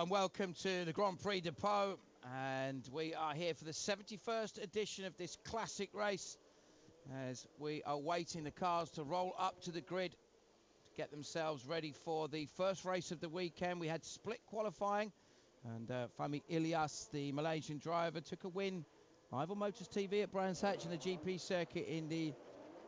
Hello and welcome to the Grand Prix Depot, and we are here for the 71st edition of this classic race as we are waiting the cars to roll up to the grid to get themselves ready for the first race of the weekend. We had split qualifying and Fahmi Ilyas, the Malaysian driver, took a win Rival Motors TV at Brands Hatch in the GP circuit in the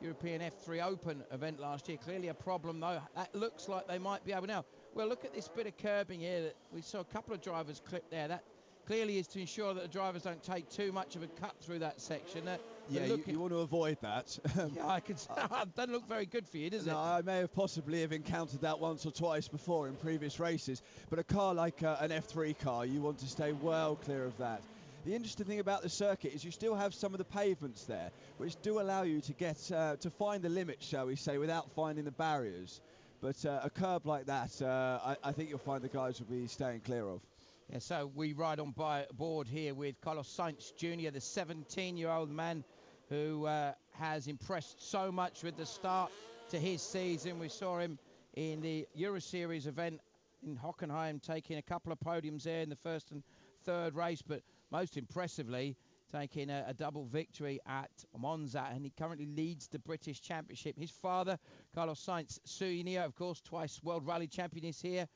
European F3 Open event last year. Clearly a problem though. That looks like they might be able now. Well, look at this bit of curbing here that we saw a couple of drivers clip there. That clearly is to ensure that the drivers don't take too much of a cut through that section. Yeah, you want to avoid that. Yeah, I can. Doesn't look very good for you, does it? No, I may have possibly have encountered that once or twice before in previous races, but a car like an F3 car, you want to stay well clear of that. The interesting thing about the circuit is you still have some of the pavements there, which do allow you to get to find the limits, shall we say, without finding the barriers. But a curb like that, I think you'll find the guys will be staying clear of. Yeah, so we ride on board here with Carlos Sainz Jr., the 17-year-old man who has impressed so much with the start to his season. We saw him in the Euro Series event in Hockenheim taking a couple of podiums there in the first and third race, but most impressively taking a double victory at Monza, and he currently leads the British Championship. His father, Carlos Sainz Sr., of course, twice World Rally Champion, is here.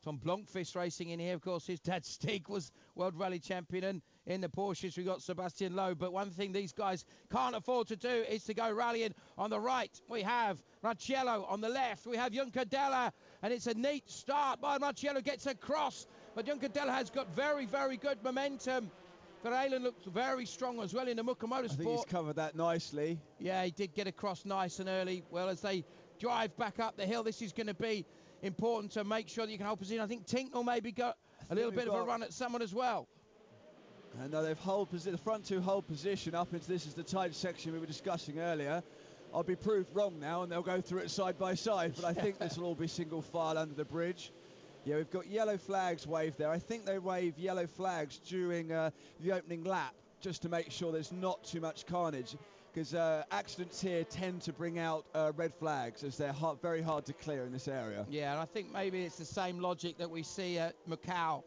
Tom Blomqvist racing in here, of course. His dad Stig was World Rally Champion, and in the Porsches we got Sebastian Loeb. But one thing these guys can't afford to do is to go rallying. On the right we have Marcello, on the left we have Juncadella, and it's a neat start by Marcello, gets across, but Juncadella has got very, very good momentum. Wehrlein looks very strong as well in the Muka Motorsport. I think he's covered that nicely. Yeah, he did get across nice and early. Well, as they drive back up the hill, this is going to be important to make sure that you can hold position. I think Tinknell maybe got a little bit of a run at someone as well. And now they've the front two hold position up into this is the tight section we were discussing earlier. I'll be proved wrong now and they'll go through it side by side, but I think this will all be single file under the bridge. Yeah, we've got yellow flags waved there. I think they wave yellow flags during the opening lap just to make sure there's not too much carnage, because accidents here tend to bring out red flags as they're very hard to clear in this area. Yeah, and I think maybe it's the same logic that we see at Macau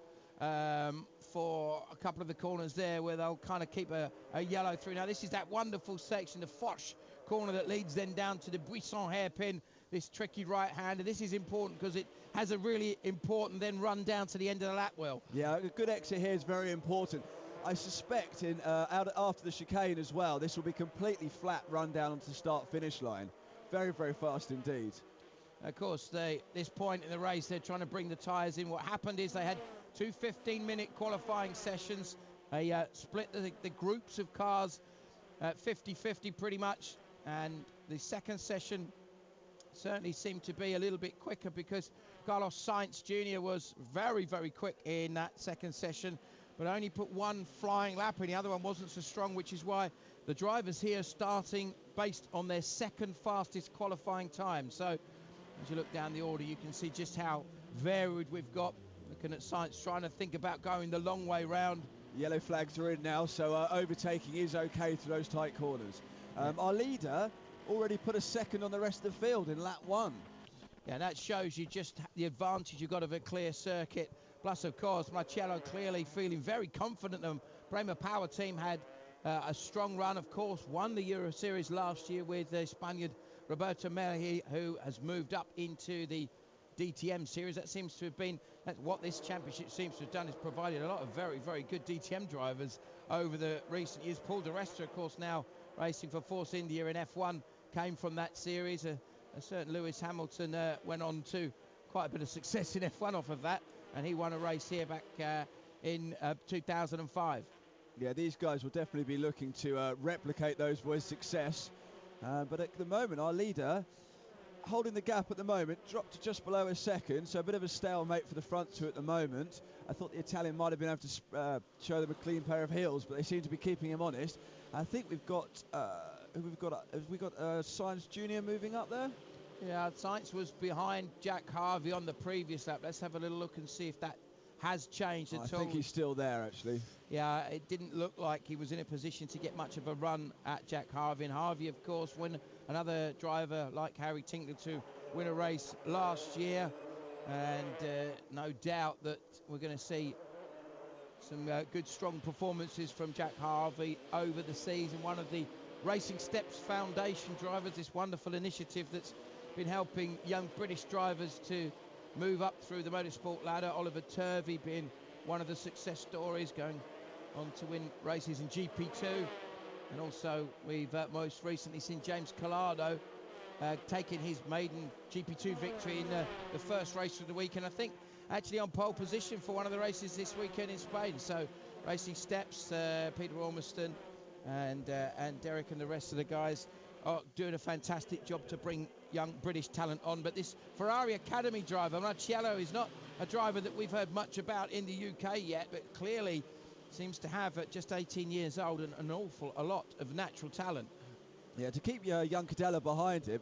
for a couple of the corners there, where they'll kind of keep a yellow through. Now this is that wonderful section, the Foch corner that leads then down to the Buisson hairpin, this tricky right-hander. This is important because it has a really important then run down to the end of the lap wheel. Yeah, a good exit here is very important. I suspect after the chicane as well, this will be completely flat run down onto the start-finish line. Very, very fast indeed. Of course, this point in the race, they're trying to bring the tyres in. What happened is they had two 15-minute qualifying sessions. They split the groups of cars 50-50 pretty much, and the second session certainly seemed to be a little bit quicker because Carlos Sainz Jr. was very, very quick in that second session, but only put one flying lap and the other one wasn't so strong, which is why the drivers here are starting based on their second fastest qualifying time. So as you look down the order, you can see just how varied we've got. Looking at Sainz trying to think about going the long way round. Yellow flags are in now, so overtaking is okay through those tight corners. Our leader already put a second on the rest of the field in lap one. Yeah, that shows you just the advantage you've got of a clear circuit. Plus, of course, Marcello clearly feeling very confident. The Prema Power team had a strong run, of course, won the Euro Series last year with the Spaniard Roberto Merhi, who has moved up into the DTM series. That seems to have been what this championship seems to have done, is provided a lot of very, very good DTM drivers over the recent years. Paul di Resta, of course, now racing for Force India in F1, came from that series. A certain Lewis Hamilton went on to quite a bit of success in F1 off of that, and he won a race here back in 2005. Yeah, these guys will definitely be looking to replicate those boys' success. But at the moment, our leader, holding the gap at the moment, dropped to just below a second, so a bit of a stalemate for the front two at the moment. I thought the Italian might have been able to show them a clean pair of heels, but they seem to be keeping him honest. I think we've got Sainz Jr. moving up there. Yeah, Sainz was behind Jack Harvey on the previous lap. Let's have a little look and see if that has changed at all. I think he's still there, actually. Yeah, it didn't look like he was in a position to get much of a run at Jack Harvey. And Harvey, of course, when another driver like Harry Tinkler to win a race last year, and no doubt that we're going to see some good strong performances from Jack Harvey over the season. One of the Racing Steps Foundation drivers, this wonderful initiative that's been helping young British drivers to move up through the motorsport ladder. Oliver Turvey being one of the success stories, going on to win races in GP2. And also we've most recently seen James Collado taking his maiden GP2 victory in the first race of the weekend. I think actually on pole position for one of the races this weekend in Spain. So Racing Steps, Peter Ormiston and Derek and the rest of the guys are doing a fantastic job to bring young British talent on. But this Ferrari Academy driver, Marciello, is not a driver that we've heard much about in the UK yet, but clearly seems to have, at just 18 years old, an a lot of natural talent. Yeah, to keep young Cadella behind him.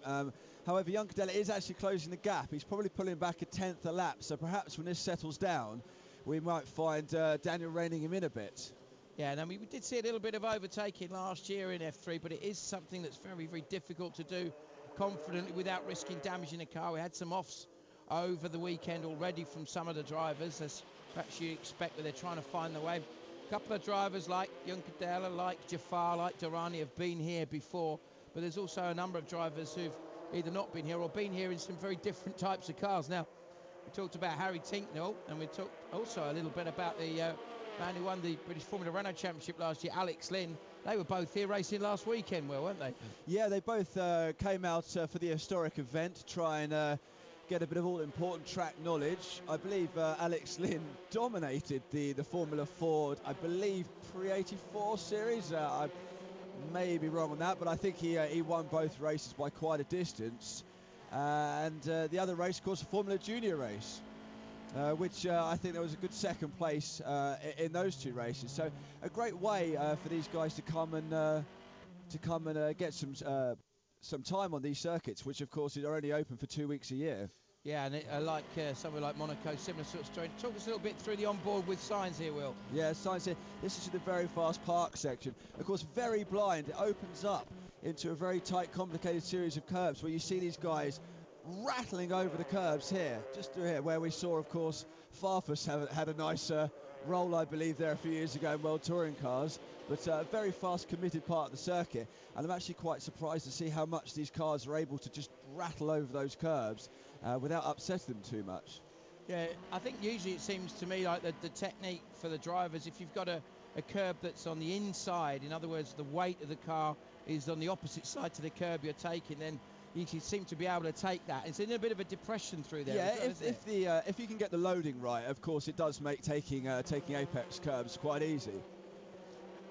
However, young Cadella is actually closing the gap. He's probably pulling back a tenth a lap, so perhaps when this settles down, we might find Daniel reining him in a bit. Yeah, and I mean, we did see a little bit of overtaking last year in F3, but it is something that's very, very difficult to do confidently without risking damaging the car. We had some offs over the weekend already from some of the drivers, as perhaps you expect, that they're trying to find the way. A couple of drivers like Juncadella, like Jafar, like Durrani have been here before, but there's also a number of drivers who've either not been here or been here in some very different types of cars. Now, we talked about Harry Tinknell, and we talked also a little bit about the man who won the British Formula Renault Championship last year, Alex Lynn. They were both here racing last weekend, Will, weren't they? Yeah, they both came out for the historic event to try and get a bit of all-important track knowledge. I believe Alex Lynn dominated the Formula Ford, I believe, Pre-84 series. I may be wrong on that, but I think he won both races by quite a distance. And the other race, of course, a Formula Junior race, which I think there was a good second place in those two races. So a great way for these guys to come and get some time on these circuits, which of course are only open for 2 weeks a year. Yeah, and like somewhere like Monaco, similar sort of story. Talk us a little bit through the onboard with Sainz here, Will. Yeah, Sainz here. This is the very fast park section. Of course, very blind. It opens up into a very tight, complicated series of curbs where you see these guys rattling over the curbs here, just through here, where we saw, of course, Farfus had a nice role, I believe, there a few years ago in World Touring cars. But a very fast, committed part of the circuit. And I'm actually quite surprised to see how much these cars are able to just rattle over those curbs without upsetting them too much. Yeah, I think usually it seems to me like the technique for the drivers, if you've got a curb that's on the inside, in other words, the weight of the car is on the opposite side to the curb you're taking, then you seem to be able to take that. It's in a bit of a depression through there. Yeah, if you can get the loading right, of course, it does make taking apex curbs quite easy.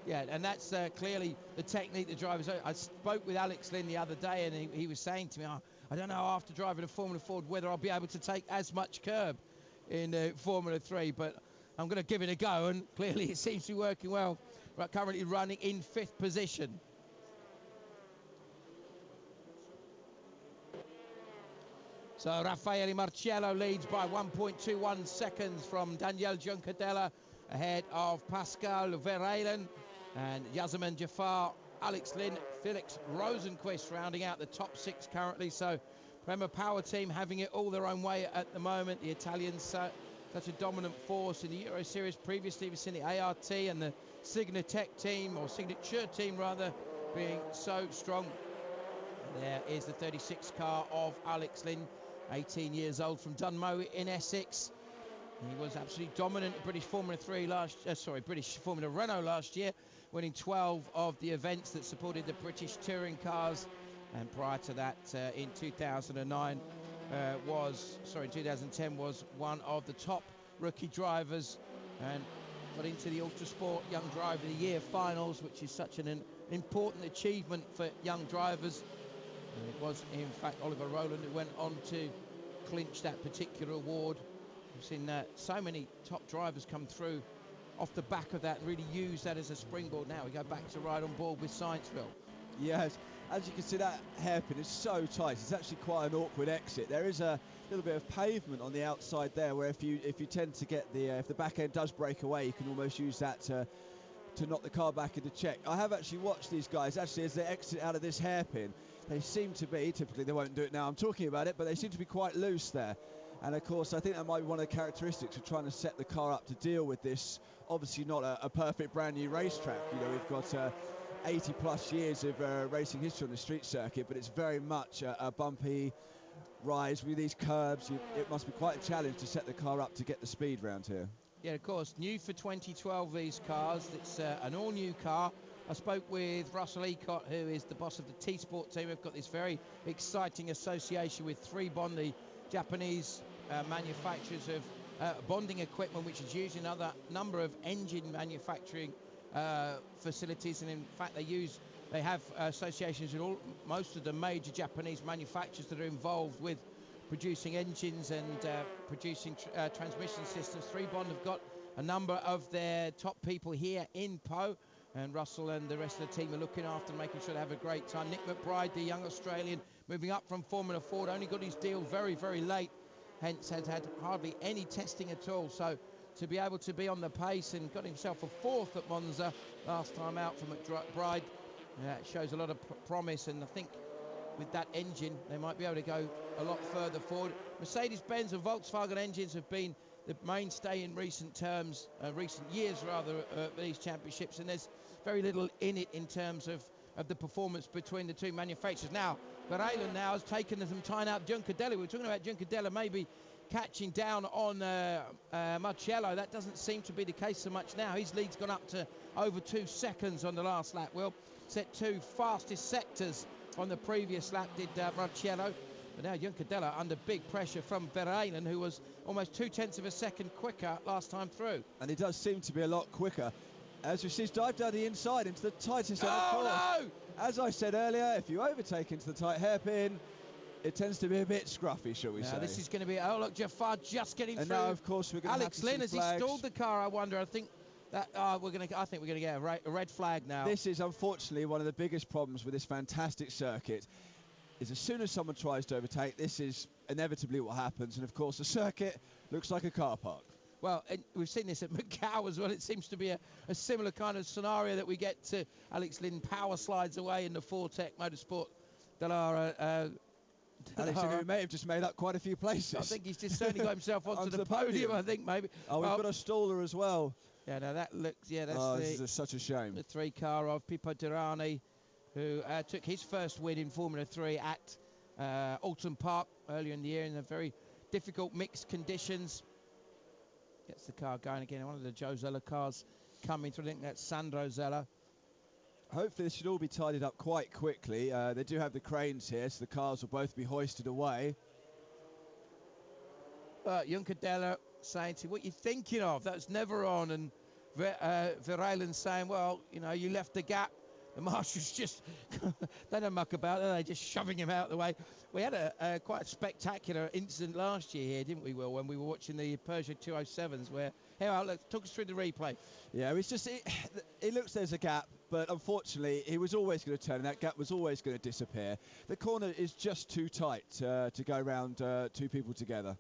Yeah, and that's clearly the technique the drivers. I spoke with Alex Lynn the other day, and he was saying to me, I don't know after driving a Formula Ford whether I'll be able to take as much curb in Formula 3, but I'm going to give it a go, and clearly it seems to be working well. We're currently running in 5th position. So Raffaele Marciello leads by 1.21 seconds from Daniel Juncadella, ahead of Pascal Wehrlein and Yazaman Jafar, Alex Lynn, Felix Rosenquist rounding out the top 6 currently. So Prema Power Team having it all their own way at the moment. The Italians such a dominant force in the Euro Series. Previously we've seen the ART and the Signature team rather, being so strong. And there is the 36 car of Alex Lynn, 18 years old, from Dunmow in Essex. He was absolutely dominant in British Formula Renault last year, winning 12 of the events that supported the British touring cars. And prior to that, in 2010 was one of the top rookie drivers and got into the Ultrasport Young Driver of the Year finals, which is such an important achievement for young drivers. And it was, in fact, Oliver Rowland who went on to clinch that particular award. We've seen so many top drivers come through off the back of that and really use that as a springboard. Now we go back to ride on board with Sainzville. Yes, as you can see, that hairpin is so tight. It's actually quite an awkward exit. There is a little bit of pavement on the outside there, where if you tend to get if the back end does break away, you can almost use that to knock the car back into check. I have actually watched these guys actually as they exit out of this hairpin. They seem to be, typically they won't do it now I'm talking about it, but they seem to be quite loose there. And of course, I think that might be one of the characteristics of trying to set the car up to deal with this. Obviously not a perfect brand new racetrack. You know, we've got 80 plus years of racing history on the street circuit, but it's very much a bumpy rise with these curbs. It must be quite a challenge to set the car up to get the speed round here. Yeah, of course, new for 2012, these cars. It's an all-new car. I spoke with Russell Ecott, who is the boss of the T-Sport team. We've got this very exciting association with 3Bond, the Japanese manufacturers of bonding equipment, which is used in other number of engine manufacturing facilities. And in fact, they have associations with most of the major Japanese manufacturers that are involved with producing engines and producing transmission systems. 3Bond have got a number of their top people here in Po, and Russell and the rest of the team are looking after them, making sure they have a great time. Nick McBride, the young Australian, moving up from Formula Ford, only got his deal very, very late, hence has had hardly any testing at all. So to be able to be on the pace and got himself a fourth at Monza last time out for McBride, it shows a lot of promise, and I think with that engine they might be able to go a lot further forward. Mercedes-Benz and Volkswagen engines have been the mainstay in recent years rather, these championships, and there's very little in it in terms of the performance between the two manufacturers. Now, Wehrlein now has taken some time out Juncadella. We were talking about Juncadella maybe catching down on Marcello. That doesn't seem to be the case so much now. His lead's gone up to over 2 seconds on the last lap. Well, set 2 fastest sectors on the previous lap did Marcello. But now Juncadella under big pressure from Wehrlein, who was almost 0.2 of a second quicker last time through. And he does seem to be a lot quicker. As we see, he's dived down the inside into the tightest end of course. No! As I said earlier, if you overtake into the tight hairpin, it tends to be a bit scruffy, shall we say. This is going to be, oh look, Jafar just getting and through. Now, of course, we're going to Alex Lynn, has he stalled the car, I wonder? I think that I think we're going to get a red flag now. This is unfortunately one of the biggest problems with this fantastic circuit. Is as soon as someone tries to overtake, this is inevitably what happens. And of course, the circuit looks like a car park. Well, and we've seen this at Macau as well. It seems to be a similar kind of scenario that we get to. Alex Lynn power slides away in the Fortec Motorsport Dallara. Alex Lynn may have just made up quite a few places. I think he's just certainly got himself onto the podium, I think, maybe. Oh, we've got a staller as well. Yeah, no, that looks, that's this is such a shame. The 3 car of Pippo Derani, who took his first win in Formula 3 at Alton Park earlier in the year in a very difficult mixed conditions. Gets the car going again. One of the Joe Zeller cars coming through. I think that's Sandro Zeller. Hopefully this should all be tidied up quite quickly. They do have the cranes here, so the cars will both be hoisted away. Juncadella saying to him, what are you thinking of? That's never on. And Wehrlein saying, well, you know, you left the gap. The marshals just, they don't muck about, they're just shoving him out of the way. We had a quite spectacular incident last year here, didn't we, Will, when we were watching the Peugeot 207s, where, here, talk us through the replay. Yeah, it's just, it looks there's a gap, but unfortunately, he was always going to turn, and that gap was always going to disappear. The corner is just too tight to go around 2 people together.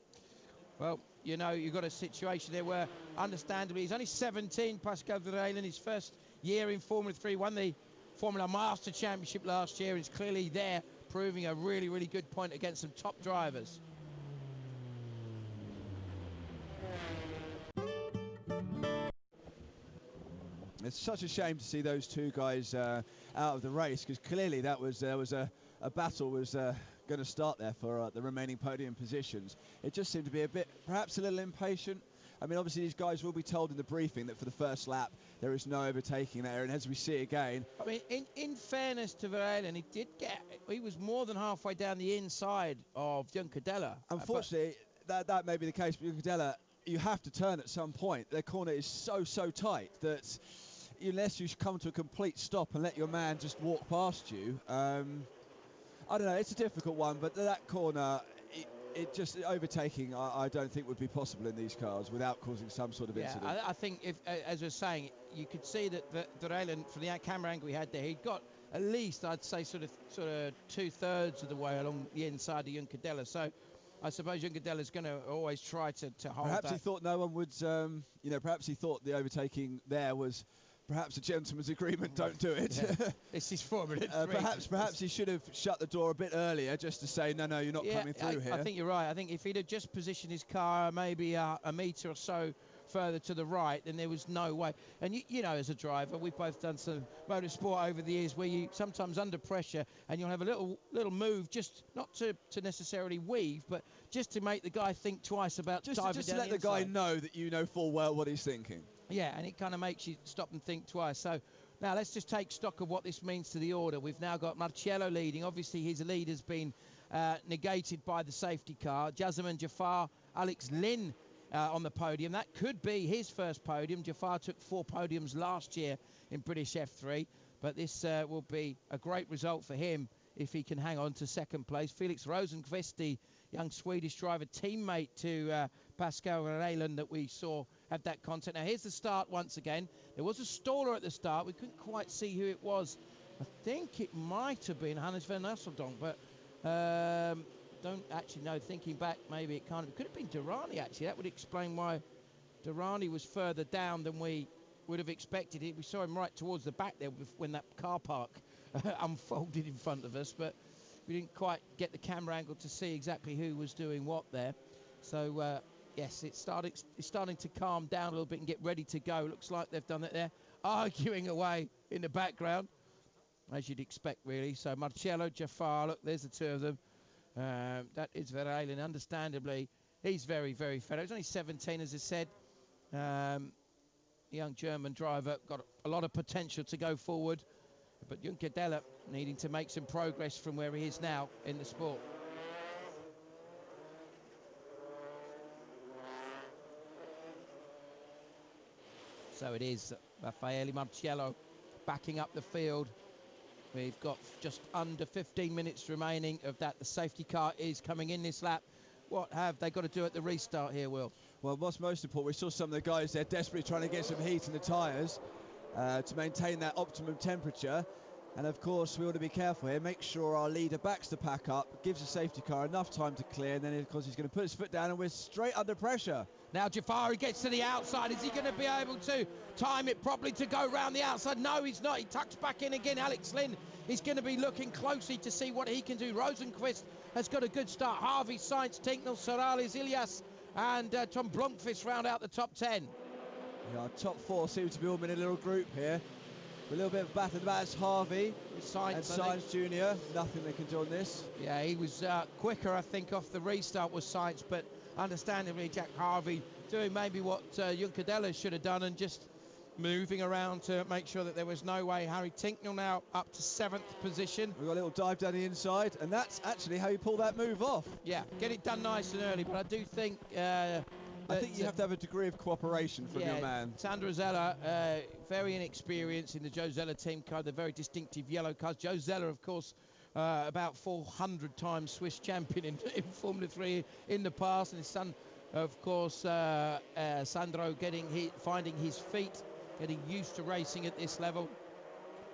Well, you know, you've got a situation there where, understandably, he's only 17, Pascal Wehrlein, his first year in Formula 3, won the Formula Master Championship last year, and is clearly there, proving a really, really good point against some top drivers. It's such a shame to see those 2 guys out of the race, because clearly there was a battle was going to start there for the remaining podium positions. It just seemed to be perhaps a little impatient. I mean, obviously these guys will be told in the briefing that for the first lap there is no overtaking there, and as we see again, I mean, in fairness to Wehrlein, he was more than halfway down the inside of Juncadella. Unfortunately, that may be the case, but Juncadella, you have to turn at some point. Their corner is so tight that unless you come to a complete stop and let your man just walk past you, I don't know, it's a difficult one, but that corner, it just overtaking, I don't think would be possible in these cars without causing some sort of incident. I think if, as I was saying, you could see that Wehrlein, from the camera angle we had there, he'd got at least, I'd say, sort of 2/3 of the way along the inside of Juncadella. So I suppose Juncadella's going to always try to hold perhaps that. He thought no one would, perhaps he thought the overtaking there was perhaps a gentleman's agreement, don't do it. Yeah. This is Formula 3. Perhaps he should have shut the door a bit earlier just to say, no, you're not coming through here. I think you're right. I think if he'd have just positioned his car maybe a metre or so further to the right, then there was no way. And you know, as a driver, we've both done some motorsport over the years where you sometimes under pressure and you'll have a little move, just not to necessarily weave, but just to make the guy think twice about diving down. Just to let the guy know that you know full well what he's thinking. Yeah, and it kind of makes you stop and think twice. So now let's just take stock of what this means to the order. We've now got Marcello leading. Obviously his lead has been negated by the safety car. Jazeman Jafar, Alex Lynn on the podium. That could be his first podium. Jafar took 4 podiums last year in British F3, but this will be a great result for him if he can hang on to second place. Felix Rosenqvist, the young Swedish driver, teammate to Pascal Wehrlein that we saw have that contact. Now here's the start once again. There was a staller at the start. We couldn't quite see who it was. I think it might have been Hannes van Asseldonk, but don't actually know. Thinking back, maybe it could have been Durrani actually. That would explain why Durrani was further down than we would have expected. We saw him right towards the back there when that car park unfolded in front of us, but we didn't quite get the camera angle to see exactly who was doing what there. So yes, it's starting to calm down a little bit and get ready to go. Looks like they've done it there, arguing away in the background, as you'd expect really. So Marcello, Jafar, look, there's the two of them. That is Wehrlein, understandably. He's very, very fed up. He's only 17, as I said. Young German driver, got a lot of potential to go forward. But Juncadella needing to make some progress from where he is now in the sport. So it is Raffaele Marcello backing up the field. We've got just under 15 minutes remaining of that. The safety car is coming in this lap. What have they got to do at the restart here, Will? Well, what's most important, we saw some of the guys there desperately trying to get some heat in the tyres to maintain that optimum temperature. And of course, we ought to be careful here, make sure our leader backs the pack up, gives the safety car enough time to clear, and then of course he's going to put his foot down and we're straight under pressure. Now Jafari gets to the outside. Is he going to be able to time it properly to go round the outside? No, he's not. He tucks back in again. Alex Lynn is going to be looking closely to see what he can do. Rosenqvist has got a good start. Harvey, Sainz, Tinknell, Sorales, Ilias and Tom Blomqvist round out the top 10. Yeah, our top 4 seem to be all in a little group here. A little bit of battle about Harvey Sainz, and Sainz Jr. Nothing they can do on this. Yeah, he was quicker, I think, off the restart was Sainz, but understandably Jack Harvey doing maybe what Juncadella should have done and just moving around to make sure that there was no way. Harry Tinknell now up to 7th position. We've got a little dive down the inside, and that's actually how you pull that move off. Yeah, get it done nice and early, but I do think... I think you have to have a degree of cooperation from your man. Sandro Zella, very inexperienced in the Joe Zella team car, the very distinctive yellow cars. Joe Zella, of course, about 400 times Swiss champion in Formula 3 in the past, and his son, of course, Sandro finding his feet, getting used to racing at this level.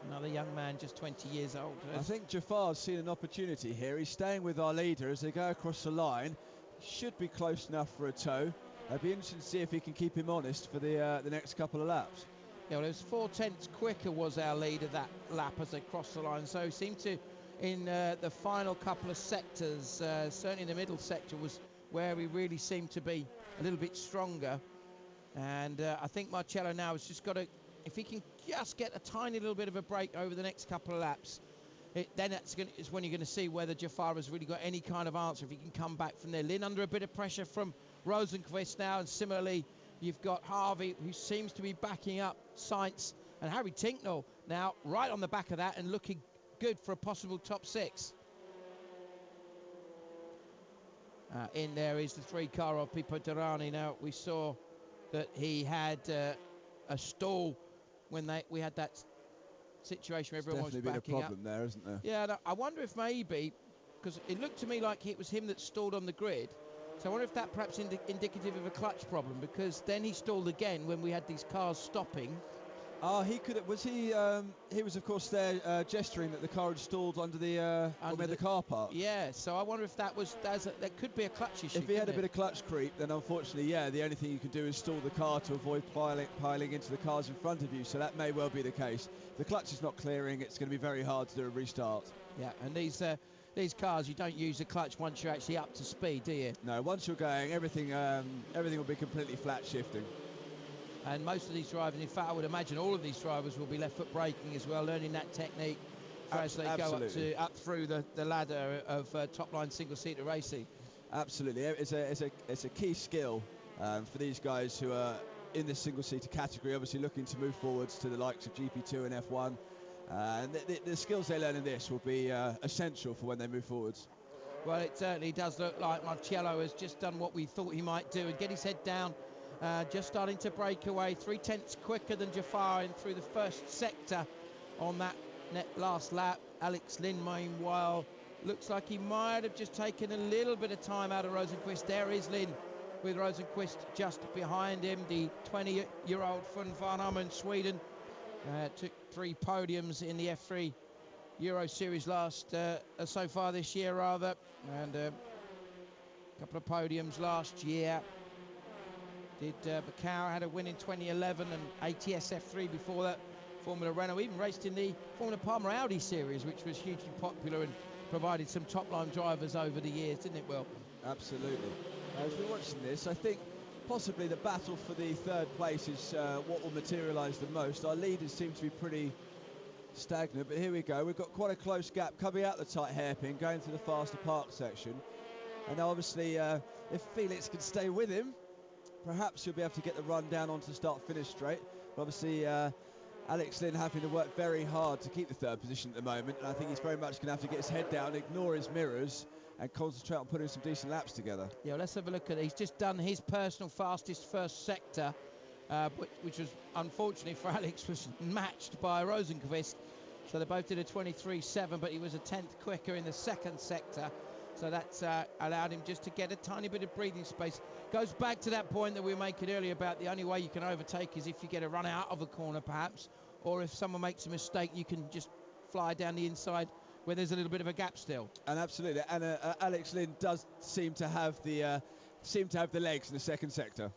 Another young man, just 20 years old. I think Jafar's seen an opportunity here. He's staying with our leader as they go across the line. Should be close enough for a tow. It'll be interesting to see if he can keep him honest for the next couple of laps. Yeah, well, it was 4/10 quicker was our leader that lap as they crossed the line. So he seemed to, in the final couple of sectors, certainly in the middle sector was where he really seemed to be a little bit stronger. And I think Marcello now has just got to, if he can just get a tiny little bit of a break over the next couple of laps, then it's when you're going to see whether Jafar has really got any kind of answer, if he can come back from there. Lynn under a bit of pressure from Rosenqvist now, and similarly you've got Harvey, who seems to be backing up Sainz, and Harry Tinknell now right on the back of that and looking good for a possible top 6. In there is the 3-car of Pippo Durrani. Now we saw that he had a stall when we had that situation where everyone was backing up. Definitely been a problem there, isn't there? Yeah, I wonder if maybe, because it looked to me like it was him that stalled on the grid, so I wonder if that perhaps indicative of a clutch problem, because then he stalled again when we had these cars stopping, Oh, he could. Was he? He was, of course, there gesturing that the car had stalled under the car park. Yeah. So I wonder if that could be a clutch issue. If he had a bit of clutch creep, then unfortunately, yeah, the only thing you can do is stall the car to avoid piling into the cars in front of you. So that may well be the case. If the clutch is not clearing, it's going to be very hard to do a restart. Yeah, and these cars, you don't use the clutch once you're actually up to speed, do you? No, once you're going, everything will be completely flat shifting. And most of these drivers, in fact, I would imagine all of these drivers will be left foot braking as well, learning that technique as they go up through the ladder of top line single seater racing. Absolutely, it's a key skill for these guys who are in this single seater category, obviously looking to move forwards to the likes of GP2 and F1. And the skills they learn in this will be essential for when they move forwards. Well, it certainly does look like Marcello has just done what we thought he might do and get his head down. Just starting to break away, 3/10 quicker than Jafar in through the first sector on that last lap. Alex Lynn, meanwhile, looks like he might have just taken a little bit of time out of Rosenqvist. There is Lynn with Rosenqvist just behind him, the 20-year-old von Varnhamen, Sweden. Took 3 podiums in the F3 Euro Series so far this year, rather, and a couple of podiums last year. Bacau had a win in 2011 and ATS F3 before that. Formula Renault even raced in the Formula Palmer Audi Series, which was hugely popular and provided some top-line drivers over the years, didn't it, Will? Absolutely. As we're watching this, I think possibly the battle for the third place is what will materialise the most. Our leaders seem to be pretty stagnant, but here we go. We've got quite a close gap coming out the tight hairpin, going through the faster park section. And now obviously, if Felix can stay with him, perhaps he'll be able to get the run down onto the start-finish straight. But obviously, Alex Lynn having to work very hard to keep the third position at the moment, and I think he's very much going to have to get his head down, ignore his mirrors, and concentrate on putting some decent laps together. Yeah, well, let's have a look at it. He's just done his personal fastest first sector, which was, unfortunately for Alex, was matched by Rosenqvist. So they both did a 23.7, but he was a 10th quicker in the second sector. So that's allowed him just to get a tiny bit of breathing space. Goes back to that point that we were making earlier about the only way you can overtake is if you get a run out of a corner, perhaps, or if someone makes a mistake, you can just fly down the inside where there's a little bit of a gap still. And absolutely, and Alex Lynn does seem to have the legs in the second sector.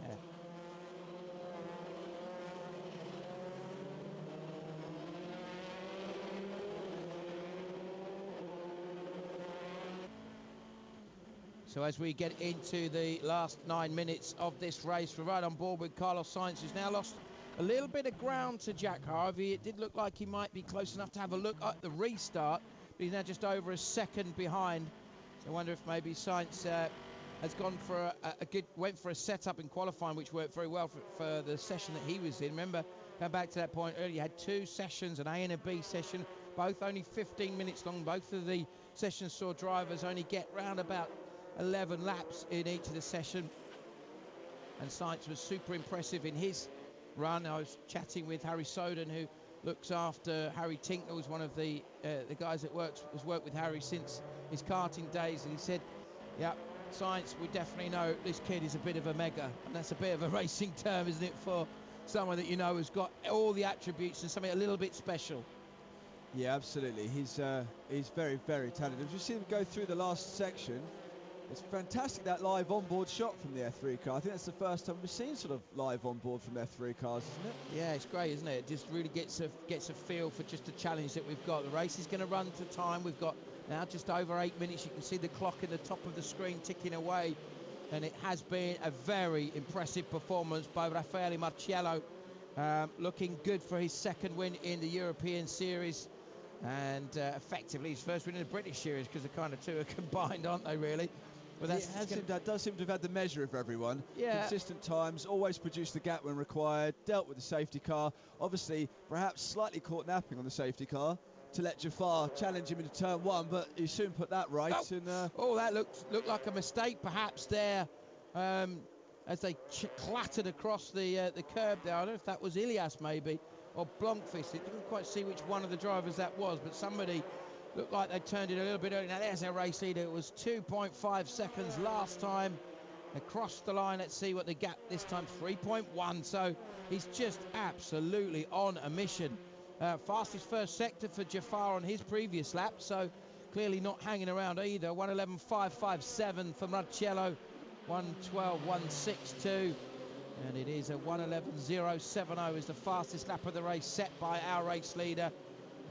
Yeah. So as we get into the last 9 minutes of this race, we're right on board with Carlos Sainz, who's now lost a little bit of ground to Jack Harvey. It did look like he might be close enough to have a look at the restart, but he's now just over a second behind. So I wonder if maybe Sainz has gone for went for a setup in qualifying, which worked very well for the session that he was in. Remember, going back to that point earlier, you had 2 sessions, an A and a B session, both only 15 minutes long. Both of the sessions saw drivers only get round about 11 laps in each of the session, and Sainz was super impressive in his run. I was chatting with Harry Soden, who looks after Harry Tinknell, who's one of the guys that has worked with Harry since his karting days, and he said, yeah, Sainz, we definitely know this kid is a bit of a mega, and that's a bit of a racing term, isn't it, for someone that you know has got all the attributes and something a little bit special. Yeah, absolutely. He's very, very talented. As you see him go through the last section, it's fantastic, that live onboard shot from the F3 car. I think that's the first time we've seen sort of live onboard from F3 cars, isn't it? Yeah, it's great, isn't it? It just really gets a feel for just the challenge that we've got. The race is going to run to time. We've got now just over 8 minutes. You can see the clock in the top of the screen ticking away, and it has been a very impressive performance by Raffaele Marciello, looking good for his second win in the European Series, and effectively his first win in the British Series, because the kind of two are combined, aren't they, really? But that does seem to have had the measure of everyone. Yeah. Consistent times, always produced the gap when required, dealt with the safety car. Obviously, perhaps slightly caught napping on the safety car to let Jafar challenge him into turn 1, but he soon put that right. That looked like a mistake perhaps there, as they clattered across the curb there. I don't know if that was Ilias maybe, or Blomqvist. It didn't quite see which one of the drivers that was, but somebody looked like they turned it a little bit early. Now there's our race leader. It was 2.5 seconds last time, Across the line, let's see what the gap this time, 3.1. So he's just absolutely on a mission. Fastest first sector for Jafar on his previous lap, so clearly not hanging around either. 1:11.557 for Marcello, 1:12.162. And it is a 1:11.070 is the fastest lap of the race set by our race leader.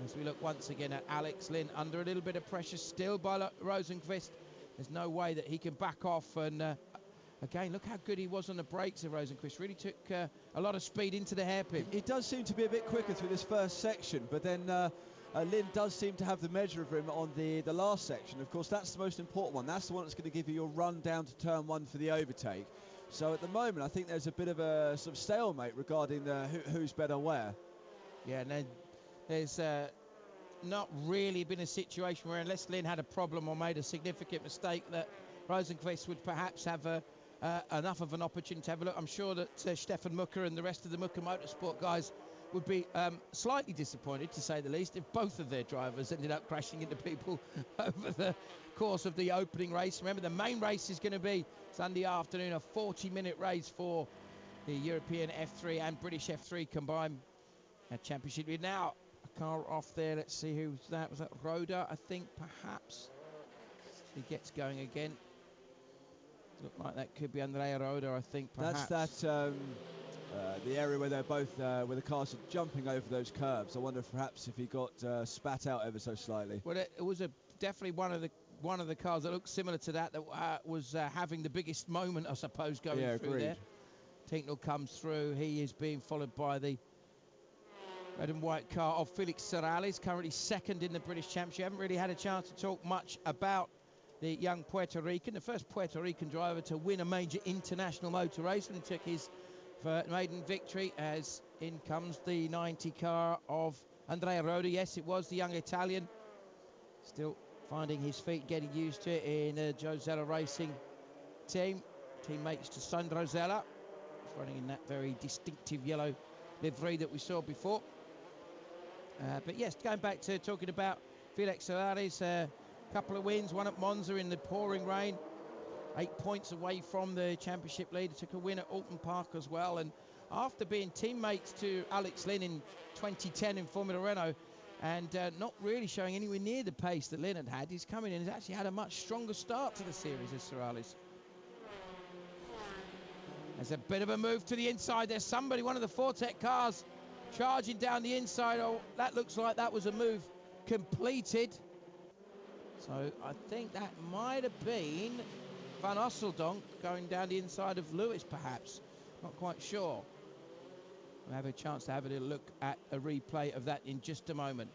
As we look once again at Alex Lynn, under a little bit of pressure still by Rosenqvist. There's no way that he can back off. And again, look how good he was on the brakes of Rosenqvist. Really took a lot of speed into the hairpin. He does seem to be a bit quicker through this first section, but then Lynn does seem to have the measure of him on the last section. Of course, that's the most important one. That's the one that's going to give you your run down to turn one for the overtake. So at the moment, I think there's a bit of a sort of stalemate regarding who's better where. Yeah, and then there's not really been a situation where, unless Lynn had a problem or made a significant mistake, that Rosenqvist would perhaps have enough of an opportunity to have a look. I'm sure that Stefan Mucker and the rest of the Mucker Motorsport guys would be slightly disappointed, to say the least, if both of their drivers ended up crashing into people over the course of the opening race. Remember, the main race is going to be Sunday afternoon, a 40-minute race for the European F3 and British F3 combined championship. Now, a car off there. Let's see who's that. Was that Roda, I think, perhaps? He gets going again. Look like that could be Andrea Roda, I think, perhaps. That's that the area where they're both where the cars are jumping over those curves. I wonder if perhaps if he got spat out ever so slightly. Well, it was definitely one of the cars that looked similar to that was having the biggest moment, I suppose, going through there. Tinknell comes through. He is being followed by the red and white car of Felix Serralles, currently second in the British Championship. Haven't really had a chance to talk much about the young Puerto Rican, the first Puerto Rican driver to win a major international motor race, and he took his maiden victory. As in comes the 90 car of Andrea Roda. Yes, it was the young Italian, still finding his feet, getting used to it in the Joe Zella Racing team. Teammates to Sandro Zella. He's running in that very distinctive yellow livery that we saw before. But yes, going back to talking about Felix Serralles, couple of wins, one at Monza in the pouring rain, 8 points away from the championship leader, took a win at Alton Park as well. And after being teammates to Alex Lynn in 2010 in Formula Renault, and not really showing anywhere near the pace that Lynn had, he's coming in and has actually had a much stronger start to the series as Serralles. There's a bit of a move to the inside. There's somebody, one of the Fortec cars, charging down the inside. Oh, that looks like that was a move completed. So I think that might have been Van Asseldonk going down the inside of Lewis, perhaps. Not quite sure. We'll have a chance to have a little look at a replay of that in just a moment.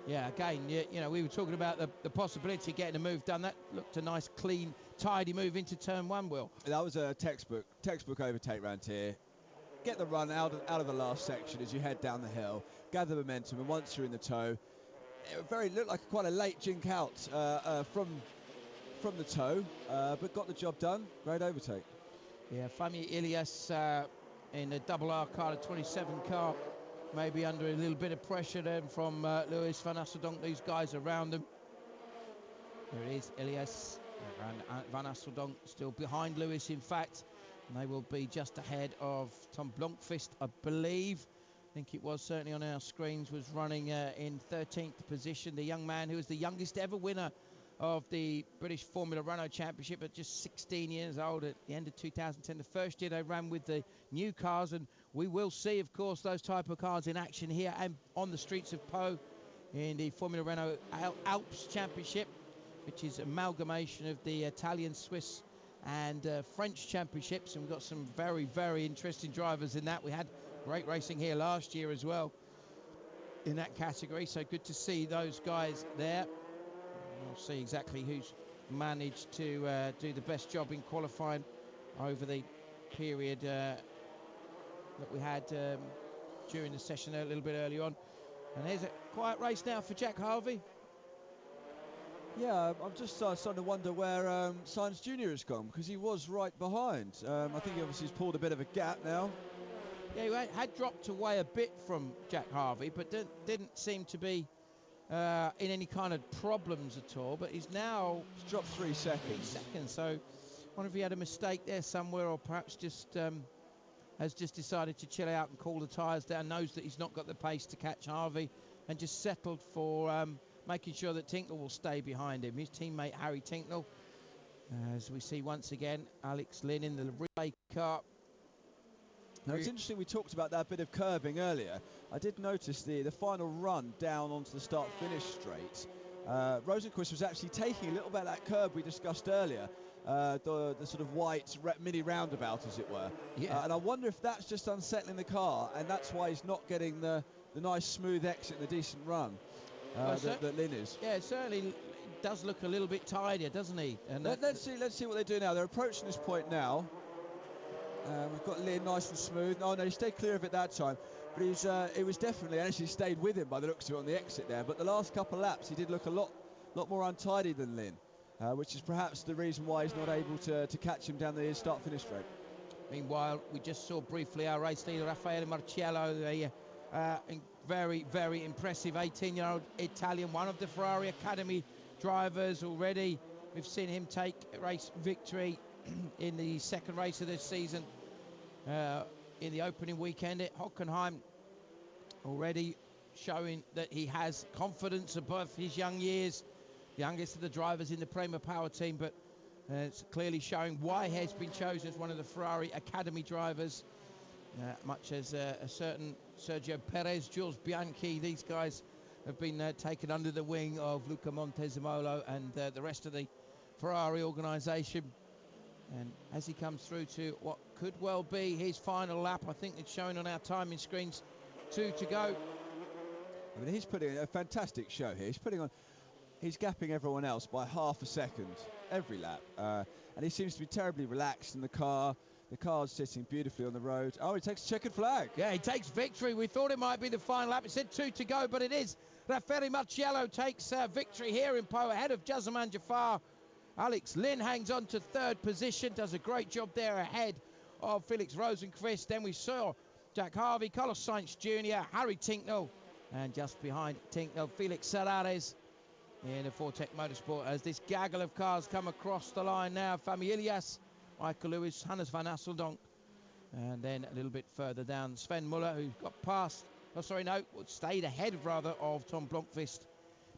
Yeah, again, you know, we were talking about the possibility of getting a move done. That looked a nice, clean, tidy move into turn one, Will. That was a textbook overtake round here. Get the run out of the last section as you head down the hill, gather momentum, and once you're in the tow, it looked like quite a late jink out from the tow, but got the job done. Great overtake. Yeah, Fami Ilias in a double R car, a 27 car, maybe under a little bit of pressure then from Lewis, Van Asseldonk, these guys around them. There it is, Ilias, Van Asseldonk still behind Lewis, in fact. And they will be just ahead of Tom Blomqvist, I believe. I think it was certainly on our screens, was running in 13th position. The young man who was the youngest ever winner of the British Formula Renault Championship at just 16 years old at the end of 2010. The first year they ran with the new cars, and we will see, of course, those type of cars in action here and on the streets of Po in the Formula Renault Alps Championship, which is amalgamation of the Italian, Swiss and French championships, and we've got some very, very interesting drivers in that. We had great racing here last year as well in that category, so good to see those guys there. We'll see exactly who's managed to do the best job in qualifying over the period that we had during the session a little bit early on. And here's a quiet race now for Jack Harvey. Yeah, I'm just starting to wonder where Sainz Jr. has gone, because he was right behind. I think he obviously has pulled a bit of a gap now. Yeah, he had dropped away a bit from Jack Harvey, but didn't seem to be in any kind of problems at all. But he's now dropped 3 seconds. 3 seconds. So I wonder if he had a mistake there somewhere, or perhaps just has just decided to chill out and cool the tyres down. Knows that he's not got the pace to catch Harvey, and just settled for making sure that Tinknell will stay behind him. His teammate Harry Tinknell, as we see once again, Alex Lynn in the relay car. Now, it's interesting, we talked about that bit of curbing earlier. I did notice the final run down onto the start-finish straight. Rosenquist was actually taking a little bit of that curb we discussed earlier, the sort of white mini roundabout, as it were. Yeah. And I wonder if that's just unsettling the car, and that's why he's not getting the nice smooth exit and the decent run that Lynn is. Yeah, it certainly does look a little bit tidier, doesn't he? And let's see what they do now. They're approaching this point now. We've got Lynn nice and smooth. No, he stayed clear of it that time. But it was definitely, and actually stayed with him by the looks of it on the exit there. But the last couple of laps, he did look a lot more untidy than Lynn, which is perhaps the reason why he's not able to catch him down the start-finish straight. Meanwhile, we just saw briefly our race leader, Raffaele Marciello, the very, very impressive 18-year-old Italian, one of the Ferrari Academy drivers already. We've seen him take a race victory in the second race of this season in the opening weekend at Hockenheim, already showing that he has confidence above his young years, the youngest of the drivers in the Prima Power team, but it's clearly showing why he has been chosen as one of the Ferrari Academy drivers, much as a certain Sergio Perez, Jules Bianchi. These guys have been taken under the wing of Luca Montezemolo and the rest of the Ferrari organisation. And as he comes through to what could well be his final lap, I think it's showing on our timing screens, 2 to go. I mean, he's putting a fantastic show here. He's gapping everyone else by half a second every lap. And he seems to be terribly relaxed in the car. The car's sitting beautifully on the road. Oh, he takes a checkered flag. Yeah, he takes victory. We thought it might be the final lap. It said 2 to go, but it is. Raffaele Marciello takes victory here in Po ahead of Jazeman Jafar. Alex Lynn hangs on to third position, does a great job there ahead of Felix Rosenqvist. Then we saw Jack Harvey, Carlos Sainz Jr., Harry Tinknell, and just behind Tinknell, Felix Serrares in the Fortec Motorsport as this gaggle of cars come across the line now. Fami Ilias, Michael Lewis, Hannes van Asseldonk, and then a little bit further down, Sven Muller, who got past, stayed ahead rather of Tom Blomqvist.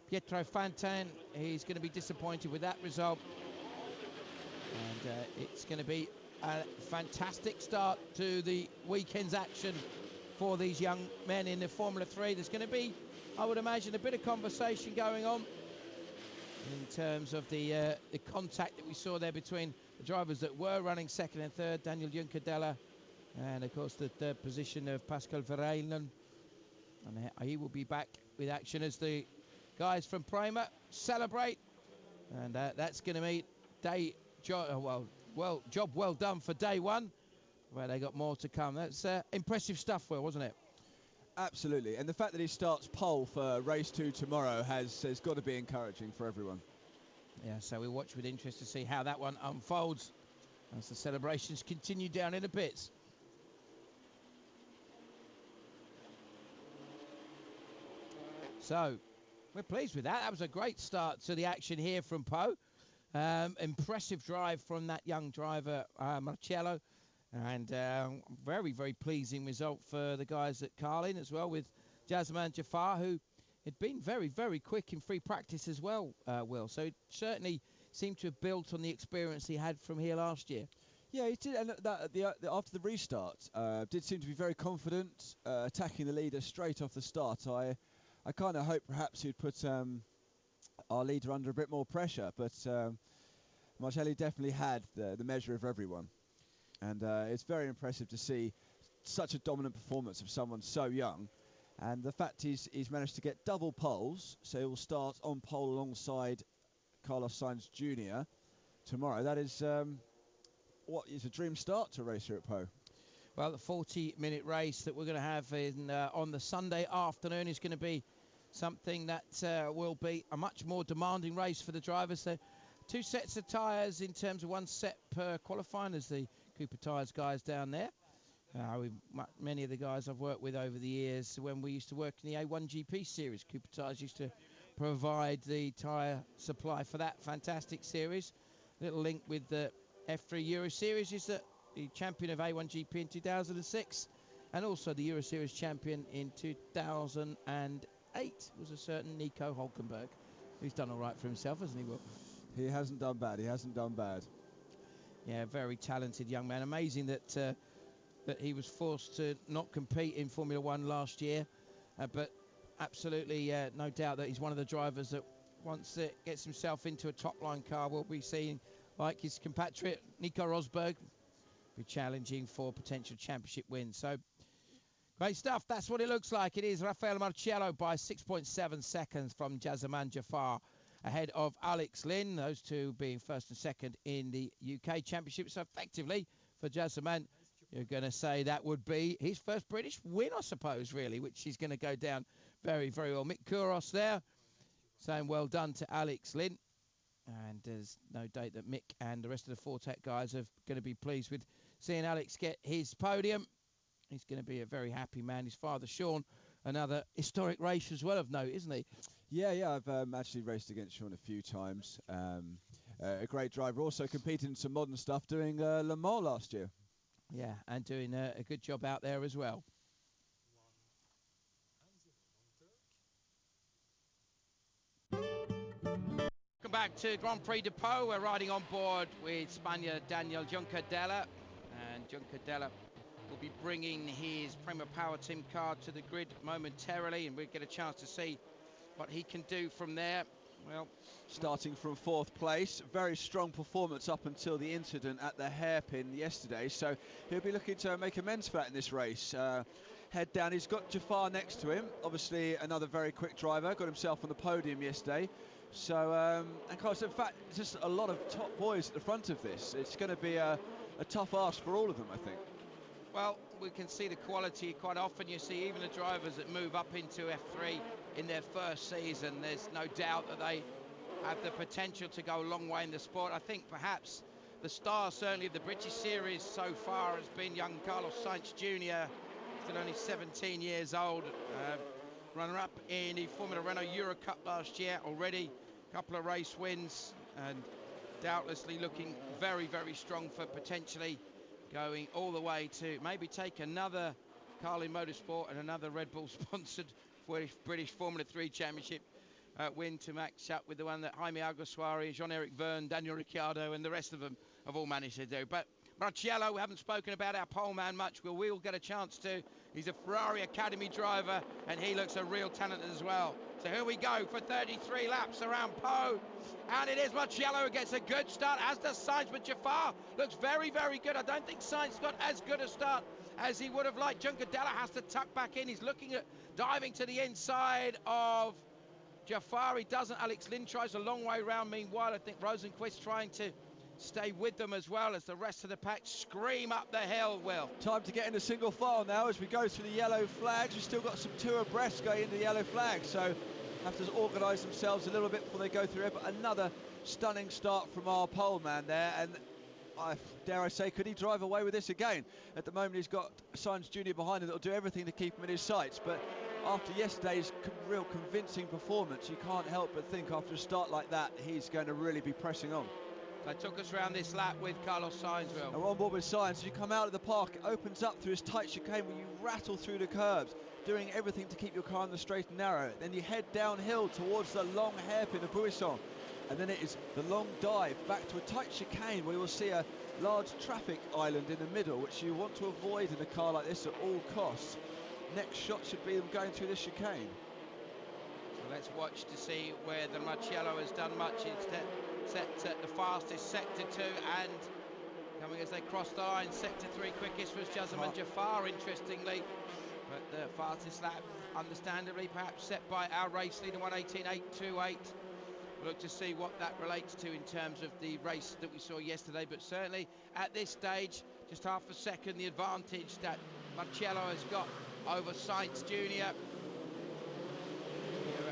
Pietro Fantin, he's going to be disappointed with that result. And it's going to be a fantastic start to the weekend's action for these young men in the Formula 3. There's going to be, I would imagine, a bit of conversation going on in terms of the contact that we saw there between the drivers that were running second and third, Daniel Juncadella, and of course the third position of Pascal Wehrlein. And he will be back with action as the guys from Prima celebrate, and that's going to be job well done for day one, where they got more to come. That's impressive stuff, Will, wasn't it? Absolutely, and the fact that he starts pole for race 2 tomorrow has got to be encouraging for everyone. Yeah, so we'll watch with interest to see how that one unfolds as the celebrations continue down in the pits. So we're pleased with that. That was a great start to the action here from Po. Impressive drive from that young driver, Marciello. And very, very pleasing result for the guys at Carlin as well, with Jazeman Jafar, who had been very, very quick in free practice as well, Will. So it certainly seemed to have built on the experience he had from here last year. Yeah, he did. And after the restart, did seem to be very confident, attacking the leader straight off the start. I kind of hope perhaps he'd put our leader under a bit more pressure, but Marcelli definitely had the measure of everyone. And it's very impressive to see such a dominant performance of someone so young. And the fact he's managed to get double poles, so he will start on pole alongside Carlos Sainz Jr. tomorrow. That is what is a dream start to a race here at Po. Well, the 40-minute race that we're going to have on the Sunday afternoon is going to be something that will be a much more demanding race for the drivers. So 2 sets of tyres in terms of 1 set per qualifying, as the Cooper Tyres guys down there. Many of the guys I've worked with over the years, when we used to work in the A1GP series, Cooper Tyres used to provide the tyre supply for that fantastic series. Little link with the F3 Euro Series is that the champion of A1GP in 2006 and also the Euro Series champion in 2008 was a certain Nico Hulkenberg. He's done all right for himself, hasn't he, Will? He hasn't done bad. He hasn't done bad. Yeah, very talented young man. Amazing that that he was forced to not compete in Formula One last year, but absolutely no doubt that he's one of the drivers that once it gets himself into a top-line car, we'll be seeing, like his compatriot Nico Rosberg, be challenging for potential championship wins. So great stuff. That's what it looks like. It is Raffaele Marciello by 6.7 seconds from Jazeman Jaffar ahead of Alex Lynn, those two being first and second in the UK Championship. So effectively for Jazeman, you're going to say that would be his first British win, I suppose, really, which is going to go down very, very well. Mick Kouros there saying well done to Alex Lynn. And there's no doubt that Mick and the rest of the Fortec guys are going to be pleased with seeing Alex get his podium. He's going to be a very happy man. His father, Sean, another historic race as well of note, isn't he? Yeah, I've actually raced against Sean a few times. A great driver, also competed in some modern stuff, doing Le Mans last year. Yeah, and doing a good job out there as well. Welcome back to Grand Prix de Pau. We're riding on board with Spaniard Daniel Juncadella. And Juncadella will be bringing his Prima Power Team car to the grid momentarily, and we'll get a chance to see what he can do from there. Well, starting from 4th place, very strong performance up until the incident at the hairpin yesterday, so he'll be looking to make amends for that in this race. Head down, he's got Jaffar next to him, obviously another very quick driver, got himself on the podium yesterday. So, and Carlos, in fact, just a lot of top boys at the front of this. It's going to be a tough ask for all of them, I think. Well, we can see the quality quite often. You see even the drivers that move up into F3 in their first season, there's no doubt that they have the potential to go a long way in the sport. I think perhaps the star, certainly of the British series so far, has been young Carlos Sainz Jr., still only 17 years old, runner-up in the Formula Renault Euro Cup last year, already a couple of race wins, and doubtlessly looking very, very strong for potentially going all the way to maybe take another Carlin Motorsport and another Red Bull sponsored British Formula 3 Championship win to match up with the one that Jaime Alguersuari, Jean-Eric Verne, Daniel Ricciardo and the rest of them have all managed to do. But Marciello, we haven't spoken about our pole man much. We'll get a chance to. He's a Ferrari Academy driver and he looks a real talent as well. So here we go for 33 laps around Pau. And it is Marciello who gets a good start, as does Sainz, but Jaffar looks very, very good. I don't think Sainz got as good a start as he would have liked. Juncadella has to tuck back in. He's looking at diving to the inside of Jaffar. He doesn't. Alex Lynn tries a long way round. Meanwhile, I think Rosenquist trying to stay with them as well as the rest of the pack scream up the hill, Will. Time to get in a single file now as we go through the yellow flags. We've still got some two abreast going into the yellow flag, so have to organise themselves a little bit before they go through it. But another stunning start from our pole man there, and dare I say, could he drive away with this again? At the moment he's got Sainz Jr. behind him that'll do everything to keep him in his sights, but after yesterday's real convincing performance, you can't help but think after a start like that he's going to really be pressing on. They took us around this lap with Carlos Sainz. And we're on board with Sainz. As you come out of the park, it opens up through this tight chicane where you rattle through the curbs, doing everything to keep your car on the straight and narrow. Then you head downhill towards the long hairpin of Buisson. And then it is the long dive back to a tight chicane where you'll see a large traffic island in the middle, which you want to avoid in a car like this at all costs. Next shot should be them going through this chicane. So let's watch to see where the Marciello has done much. It's set the fastest, sector 2, and coming as they cross the line, sector 3 quickest was Jazeman Jaffar, interestingly. But the fastest lap, understandably, perhaps set by our race leader, 1:18.828. We'll look to see what that relates to in terms of the race that we saw yesterday, but certainly at this stage, just half a second the advantage that Marciello has got over Sainz Jr. Here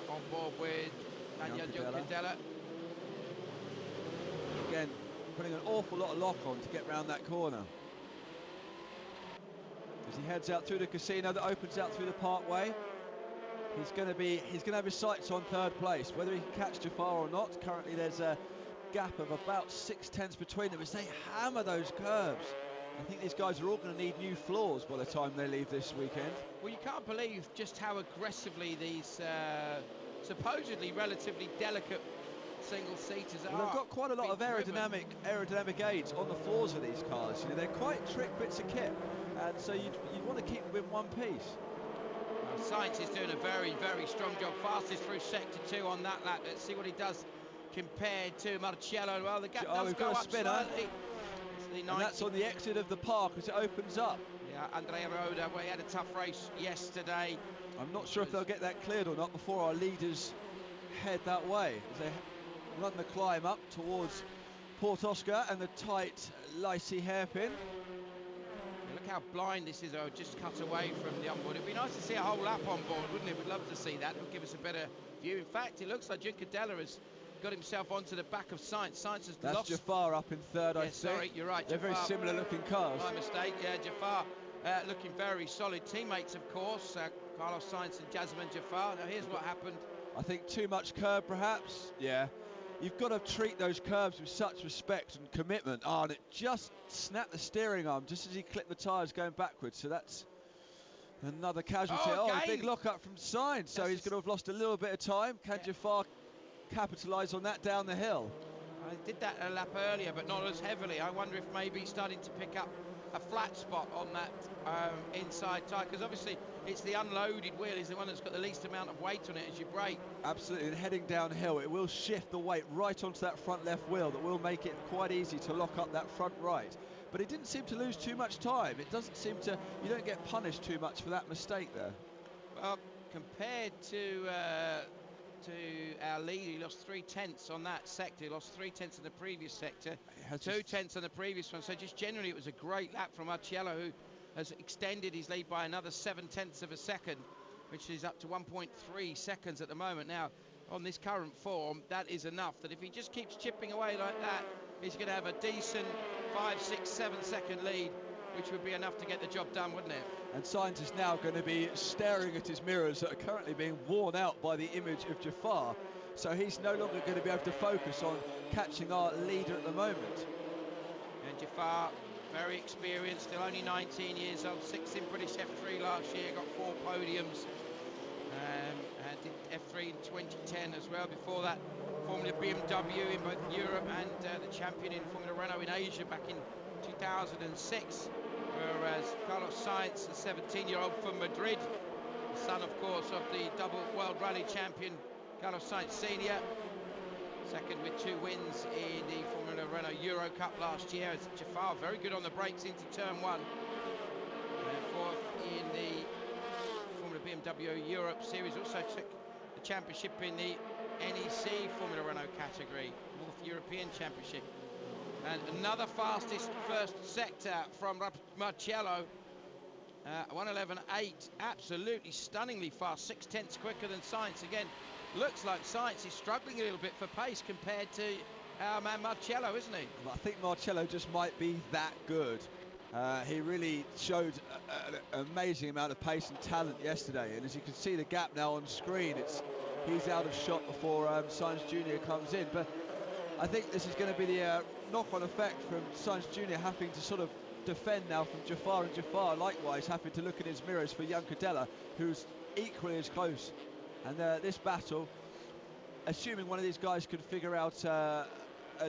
on board with Daniel Juncadella. Again, putting an awful lot of lock on to get round that corner. as he heads out through the casino that opens out through the parkway. He's going to have his sights on third place, whether he can catch Jafar or not. Currently there's a gap of about 6/10 between them as they hammer those curbs. I think these guys are all going to need new floors by the time they leave this weekend. Well, you can't believe just how aggressively these supposedly relatively delicate single-seaters are. Well, they've got quite a lot of aerodynamic aids on the floors of these cars. You know, they're quite trick bits of kit, and so you'd want to keep them in one piece. Sainz is doing a very, very strong job. Fastest through sector 2 on that lap. Let's see what he does compared to Marcello. Well, the gap does go up slightly. And that's on the exit of the park as it opens up. Yeah, Andrea Roda, well, he had a tough race yesterday. I'm not sure if they'll get that cleared or not before our leaders head that way. As they run the climb up towards Port Oscar and the tight Lycée hairpin. Look how blind this is. Oh, just cut away from the onboard. It'd be nice to see a whole lap on board, wouldn't it? We'd love to see that. It would give us a better view. In fact, it looks like Juncadella has got himself onto the back of Sainz. Sainz has lost. That's Jafar up in third, I think. Sorry, you're right. They're Jafar, very similar looking cars. My mistake. Yeah, Jafar looking very solid. Teammates, of course, Carlos Sainz and Jasmine Jafar. Now, here's what happened. I think too much curb, perhaps. Yeah. You've got to treat those curbs with such respect and commitment. Oh, and it just snapped the steering arm just as he clipped the tyres going backwards. So that's another casualty. Oh, a big lock-up from Sainz. So he's going to have lost a little bit of time. Can Jafar capitalise on that down the hill? I did that a lap earlier, but not as heavily. I wonder if maybe he's starting to pick up a flat spot on that inside tyre, because obviously it's the unloaded wheel is the one that's got the least amount of weight on it as you brake. Absolutely, and heading downhill, it will shift the weight right onto that front left wheel. That will make it quite easy to lock up that front right. But he didn't seem to lose too much time. It doesn't seem to, you don't get punished too much for that mistake there. Well, compared to our lead, he lost 3/10 on that sector. He lost 3/10 in the previous sector, 2/10 on the previous one. So just generally, it was a great lap from Marcello, who has extended his lead by another 7/10 of a second, which is up to 1.3 seconds at the moment. Now, on this current form, that is enough. That if he just keeps chipping away like that, he's going to have a decent 5, 6, 7 second lead, which would be enough to get the job done, wouldn't it? And Sainz is now going to be staring at his mirrors that are currently being worn out by the image of Jafar. So he's no longer going to be able to focus on catching our leader at the moment. And Jafar, very experienced, still only 19 years old, 6th in British F3 last year, got 4 podiums. And did F3 in 2010 as well. Before that, Formula BMW in both Europe and the champion in Formula Renault in Asia back in 2006. Whereas Carlos Sainz, the 17-year-old from Madrid, the son, of course, of the double World Rally champion, Carlos Sainz Sr., second with 2 wins in the Formula Renault Euro Cup last year. As Jafar, very good on the brakes into turn 1. And 4th in the Formula BMW Europe Series. Also took the championship in the NEC Formula Renault category, North European Championship. And another fastest first sector from Marcello, 1:11.8, absolutely stunningly fast, 6/10 quicker than Sainz. Again, looks like Sainz is struggling a little bit for pace compared to our man Marcello, isn't he? Well, I think Marcello just might be that good. He really showed an amazing amount of pace and talent yesterday, and as you can see the gap now on screen, he's out of shot before Sainz Jr. comes in. But I think this is going to be the knock-on effect from Sainz Jr. having to sort of defend now from Jafar, and Jafar likewise having to look in his mirrors for Juncadella, who's equally as close. And this battle, assuming one of these guys can figure out a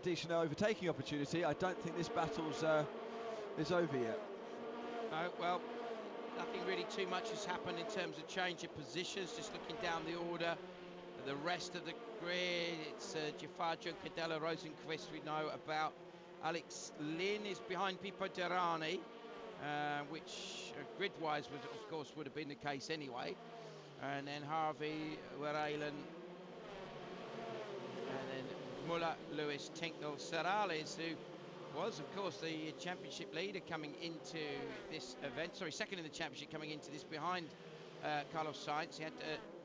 decent overtaking opportunity, I don't think this battle's is over yet. No, well, nothing really too much has happened in terms of change of positions. Just looking down the order, the rest of the grid, it's Jafar, Juncadella, Rosenqvist we know about. Alex Lynn is behind Pippo Derani, which grid-wise of course would have been the case anyway. And then Harvey, Wehrlein, and then Muller, Lewis, Tinknell, Serrales, who was of course the championship leader coming into this event. Sorry, second in the championship coming into this behind Carlos Sainz. He had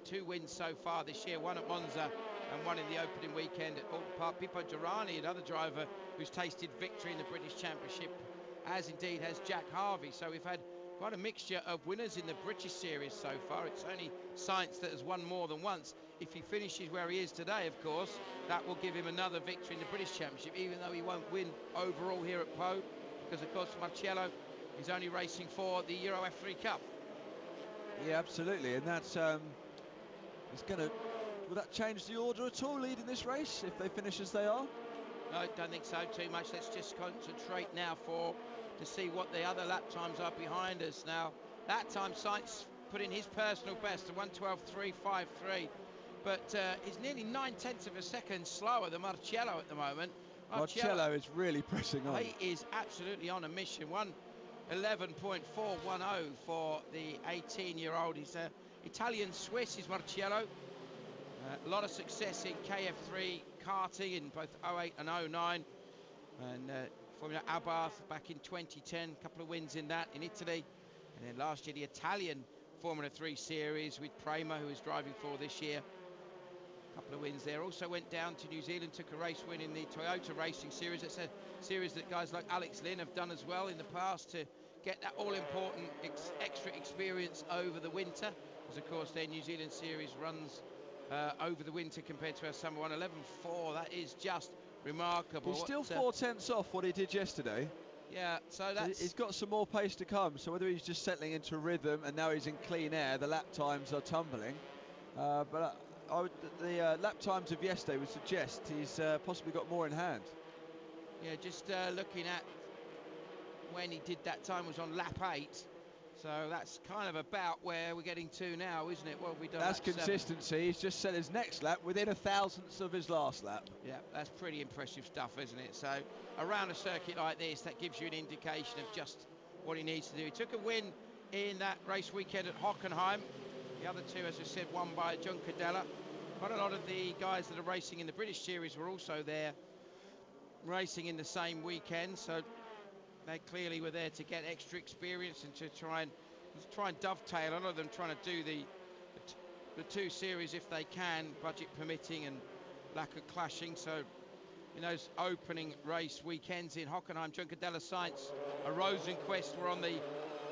2 wins so far this year, 1 at Monza and 1 in the opening weekend at Alton Park. Pippo Derani, another driver who's tasted victory in the British Championship, as indeed has Jack Harvey. So we've had quite a mixture of winners in the British Series so far. It's only Sainz that has won more than once. If he finishes where he is today, of course, that will give him another victory in the British Championship, even though he won't win overall here at Po, because, of course, Marcello is only racing for the Euro F3 Cup. Yeah, absolutely, and that's it's going to... Will that change the order at all, leading this race, if they finish as they are? No, I don't think so too much. Let's just concentrate now to see what the other lap times are behind us now. That time, Sainz put in his personal best, a 1:12.353, but is nearly 9/10 of a second slower than Marcello at the moment. Marcello is really pressing on. He is absolutely on a mission. 1:11.410 for the 18-year-old. He's Italian-Swiss, is Marcello. A lot of success in KF3 karting in both 08 and 09. And Formula Abarth back in 2010, a couple of wins in that in Italy. And then last year, the Italian Formula 3 series with Prima, who is driving for this year. A couple of wins there. Also went down to New Zealand, took a race win in the Toyota Racing Series. It's a series that guys like Alex Lynn have done as well in the past to get that all-important extra experience over the winter. Because, of course, their New Zealand series runs over the winter compared to our summer one. 11.4, that is just remarkable. He's still 4/10 off what he did yesterday. Yeah, so that's... He's got some more pace to come, so whether he's just settling into rhythm and now he's in clean air, the lap times are tumbling. But the lap times of yesterday would suggest he's possibly got more in hand. Yeah, just looking at when he did that time was on lap 8. So that's kind of about where we're getting to now, isn't it? What have we done? That's consistency. 7. He's just set his next lap within a thousandth of his last lap. Yeah, that's pretty impressive stuff, isn't it? So around a circuit like this, that gives you an indication of just what he needs to do. He took a win in that race weekend at Hockenheim. The other two, as I said, won by John Cadella. Quite a lot of the guys that are racing in the British Series were also there racing in the same weekend. So they clearly were there to get extra experience and to try and dovetail. A lot of them trying to do the two series if they can, budget permitting and lack of clashing. So in those opening race weekends in Hockenheim, John Cadella, Sainz, a Rosenquist were on the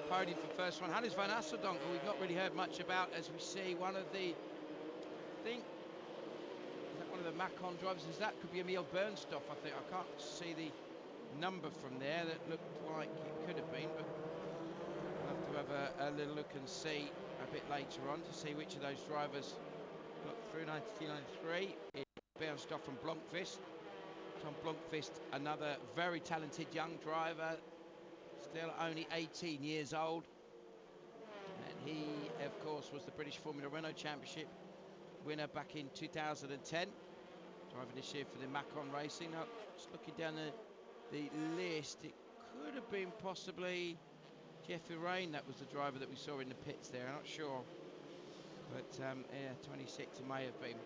podium for first one. Hannes van Asseldonk, who we've not really heard much about, as we see one of the, I think, is that one of the Macon drivers? Is that could be Emil Bernstoff? I think I can't see the number from there. That looked like it could have been, but we'll have to have a little look and see a bit later on to see which of those drivers got through. 92-93 is Bernstoff and Blomqvist. Tom Blomqvist, another very talented young driver, still only 18 years old, and he of course was the British Formula Renault Championship winner back in 2010, driving this year for the Macon Racing. Now, just looking down the list, it could have been possibly Jeffrey Rain. That was the driver that we saw in the pits there. I'm not sure, but yeah, 26 it may have been.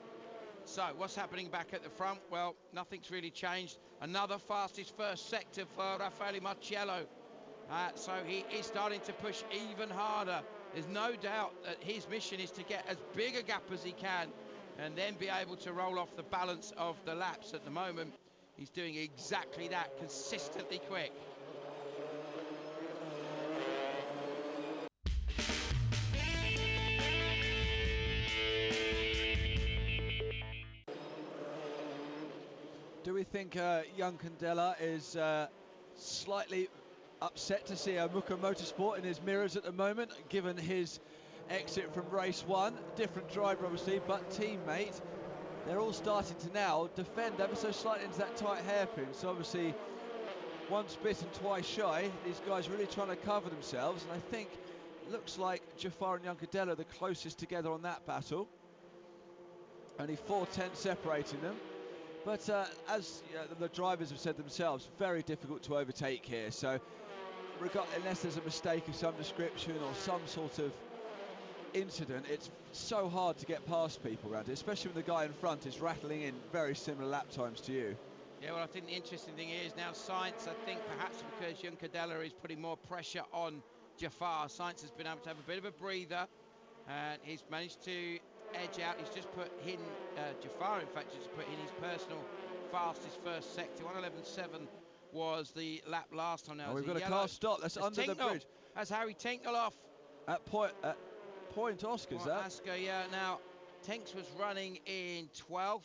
So what's happening back at the front? Well, nothing's really changed. Another fastest first sector for Raffaele Marcello. So he is starting to push even harder. There's no doubt that his mission is to get as big a gap as he can and then be able to roll off the balance of the laps. At the moment, he's doing exactly that, consistently quick. Do we think young Candela is slightly upset to see Muka Motorsport in his mirrors at the moment, given his exit from race 1? Different driver, obviously, but teammate. They're all starting to now defend ever so slightly into that tight hairpin. So obviously, once bitten, twice shy. These guys are really trying to cover themselves, and I think it looks like Jafar and young Candela are the closest together on that battle. Only 4/10 separating them. But as the drivers have said themselves, very difficult to overtake here. So unless there's a mistake of some description or some sort of incident, it's so hard to get past people around it, especially when the guy in front is rattling in very similar lap times to you. Yeah, well, I think the interesting thing is now Sainz, I think perhaps because young Cadella is putting more pressure on Jafar, Sainz has been able to have a bit of a breather, and he's managed to edge out. He's just put in Jafar, in fact, just put in his personal fastest first sector. 1:11.7 was the lap last time. Now we've got a car stop. That's under the bridge. Has Harry Tinknell off. At point Oscars, that. Oscar, yeah. Now, Tinks was running in 12th.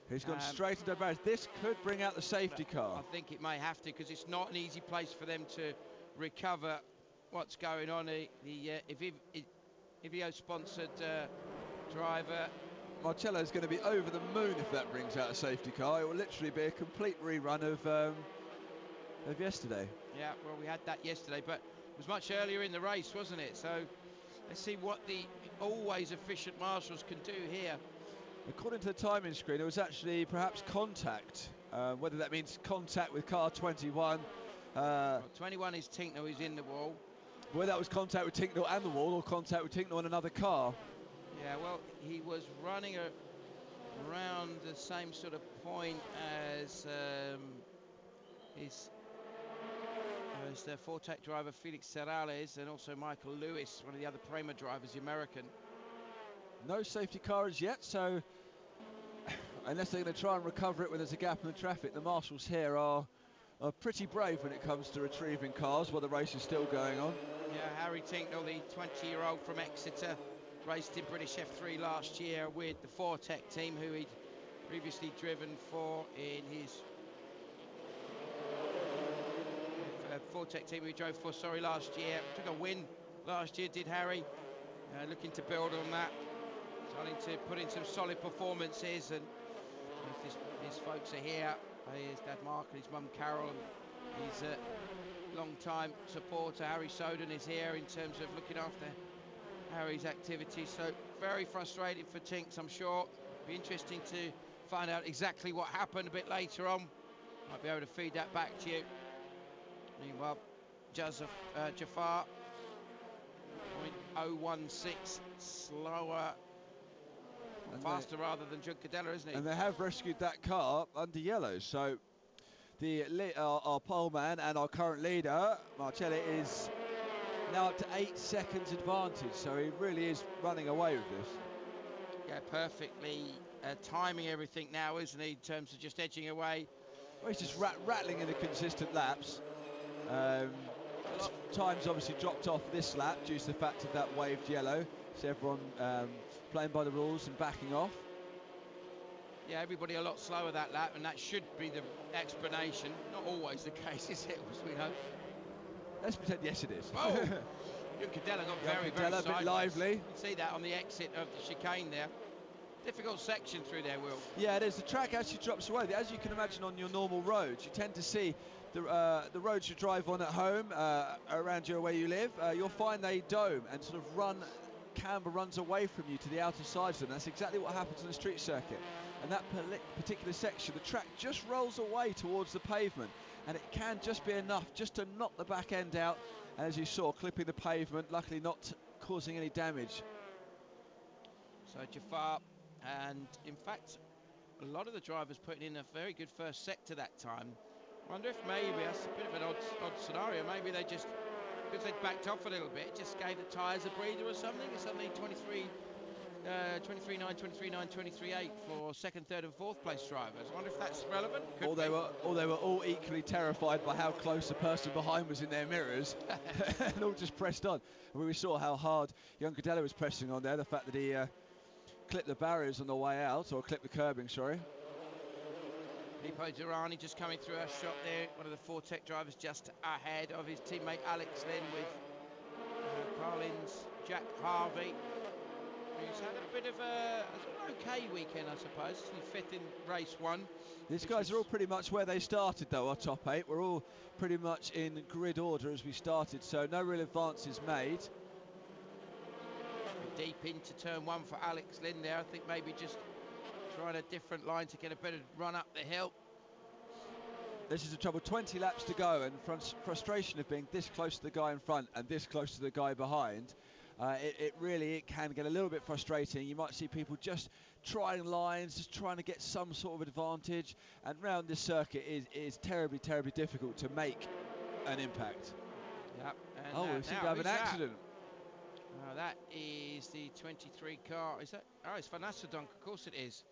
He's gone straight into barriers. This could bring out the safety car. I think it may have to, because it's not an easy place for them to recover what's going on. The Ivio-sponsored driver. Marcello is going to be over the moon if that brings out a safety car. It will literally be a complete rerun of yesterday. Yeah, well, we had that yesterday, but it was much earlier in the race, wasn't it? So let's see what the always efficient marshals can do here. According to the timing screen, it was actually perhaps contact. Whether that means contact with car 21. Well, 21 is Tinknell, who's in the wall. Whether that was contact with Tinknell and the wall, or contact with Tinknell and another car. Yeah, well, he was running around the same sort of point as the Fortec driver Felix Serrales, and also Michael Lewis, one of the other Prema drivers, the American. No safety car as yet, so unless they're going to try and recover it when there's a gap in the traffic, the marshals here are pretty brave when it comes to retrieving cars while the race is still going on. Yeah, Harry Tinknell, the 20-year-old from Exeter, raced in British F3 last year with the Fortec team, who he'd previously driven for in his Fortec team, who he drove for, last year. Took a win last year, did Harry. Looking to build on that. Starting to put in some solid performances, and his folks are here. His dad Mark and his mum Carol, and his long-time supporter Harry Soden is here in terms of looking after Harry's activities. So very frustrating for Tinks, I'm sure. Be interesting to find out exactly what happened a bit later on. Might be able to feed that back to you. Meanwhile, Jafar 0.016 slower, faster rather than Juncadella, isn't he? And they have rescued that car under yellow. So our pole man and our current leader, Marcelli, is now up to 8 seconds advantage. So he really is running away with this. Yeah, perfectly timing everything now, isn't he, in terms of just edging away. Well, he's just rattling in the consistent laps. Times obviously dropped off this lap due to the fact of that waved yellow. So everyone playing by the rules and backing off. Yeah, everybody a lot slower that lap, and that should be the explanation. Not always the case, is it, as we know? Let's pretend yes it is. Oh! Juncadella got very a bit lively. You can see that on the exit of the chicane there. Difficult section through there, Will. Yeah, it is. The track actually drops away. As you can imagine on your normal roads, you tend to see the roads you drive on at home, around you where you live, you'll find they dome and sort of camber runs away from you to the outer sides of them. That's exactly what happens on the street circuit. And that particular section, the track just rolls away towards the pavement, and it can just be enough just to knock the back end out, and as you saw, clipping the pavement, luckily not causing any damage. So Jafar, and in fact, a lot of the drivers putting in a very good first sector that time. I wonder if maybe that's a bit of an odd scenario. Maybe they just, because they'd backed off a little bit, just gave the tyres a breather or something. It's suddenly 23.9, 23.9, 23.8 for second, third and fourth place drivers. I wonder if that's relevant. Or they were all equally terrified by how close the person behind was in their mirrors and all just pressed on. And we saw how hard Juncadella was pressing on there, the fact that he clipped the barriers on the way out, or clipped the curbing, sorry. Pipo Durrani just coming through our shot there. One of the Fortec drivers just ahead of his teammate Alex Lynn, with Carlin's Jack Harvey, who's had a bit of an okay weekend, I suppose. He's fifth in race one. These guys are all pretty much where they started, though, our top 8. We're all pretty much in grid order as we started, so no real advances made. Deep into turn 1 for Alex Lynn there. I think maybe just trying a different line to get a better run up the hill. This is the trouble, 20 laps to go, and frustration of being this close to the guy in front and this close to the guy behind. It really can get a little bit frustrating. You might see people just trying lines, just trying to get some sort of advantage, and round this circuit is terribly, terribly difficult to make an impact. Yep. And we seem to have an accident. That is the 23 car. Is that? Oh, it's Van Assedonk. Of course it is.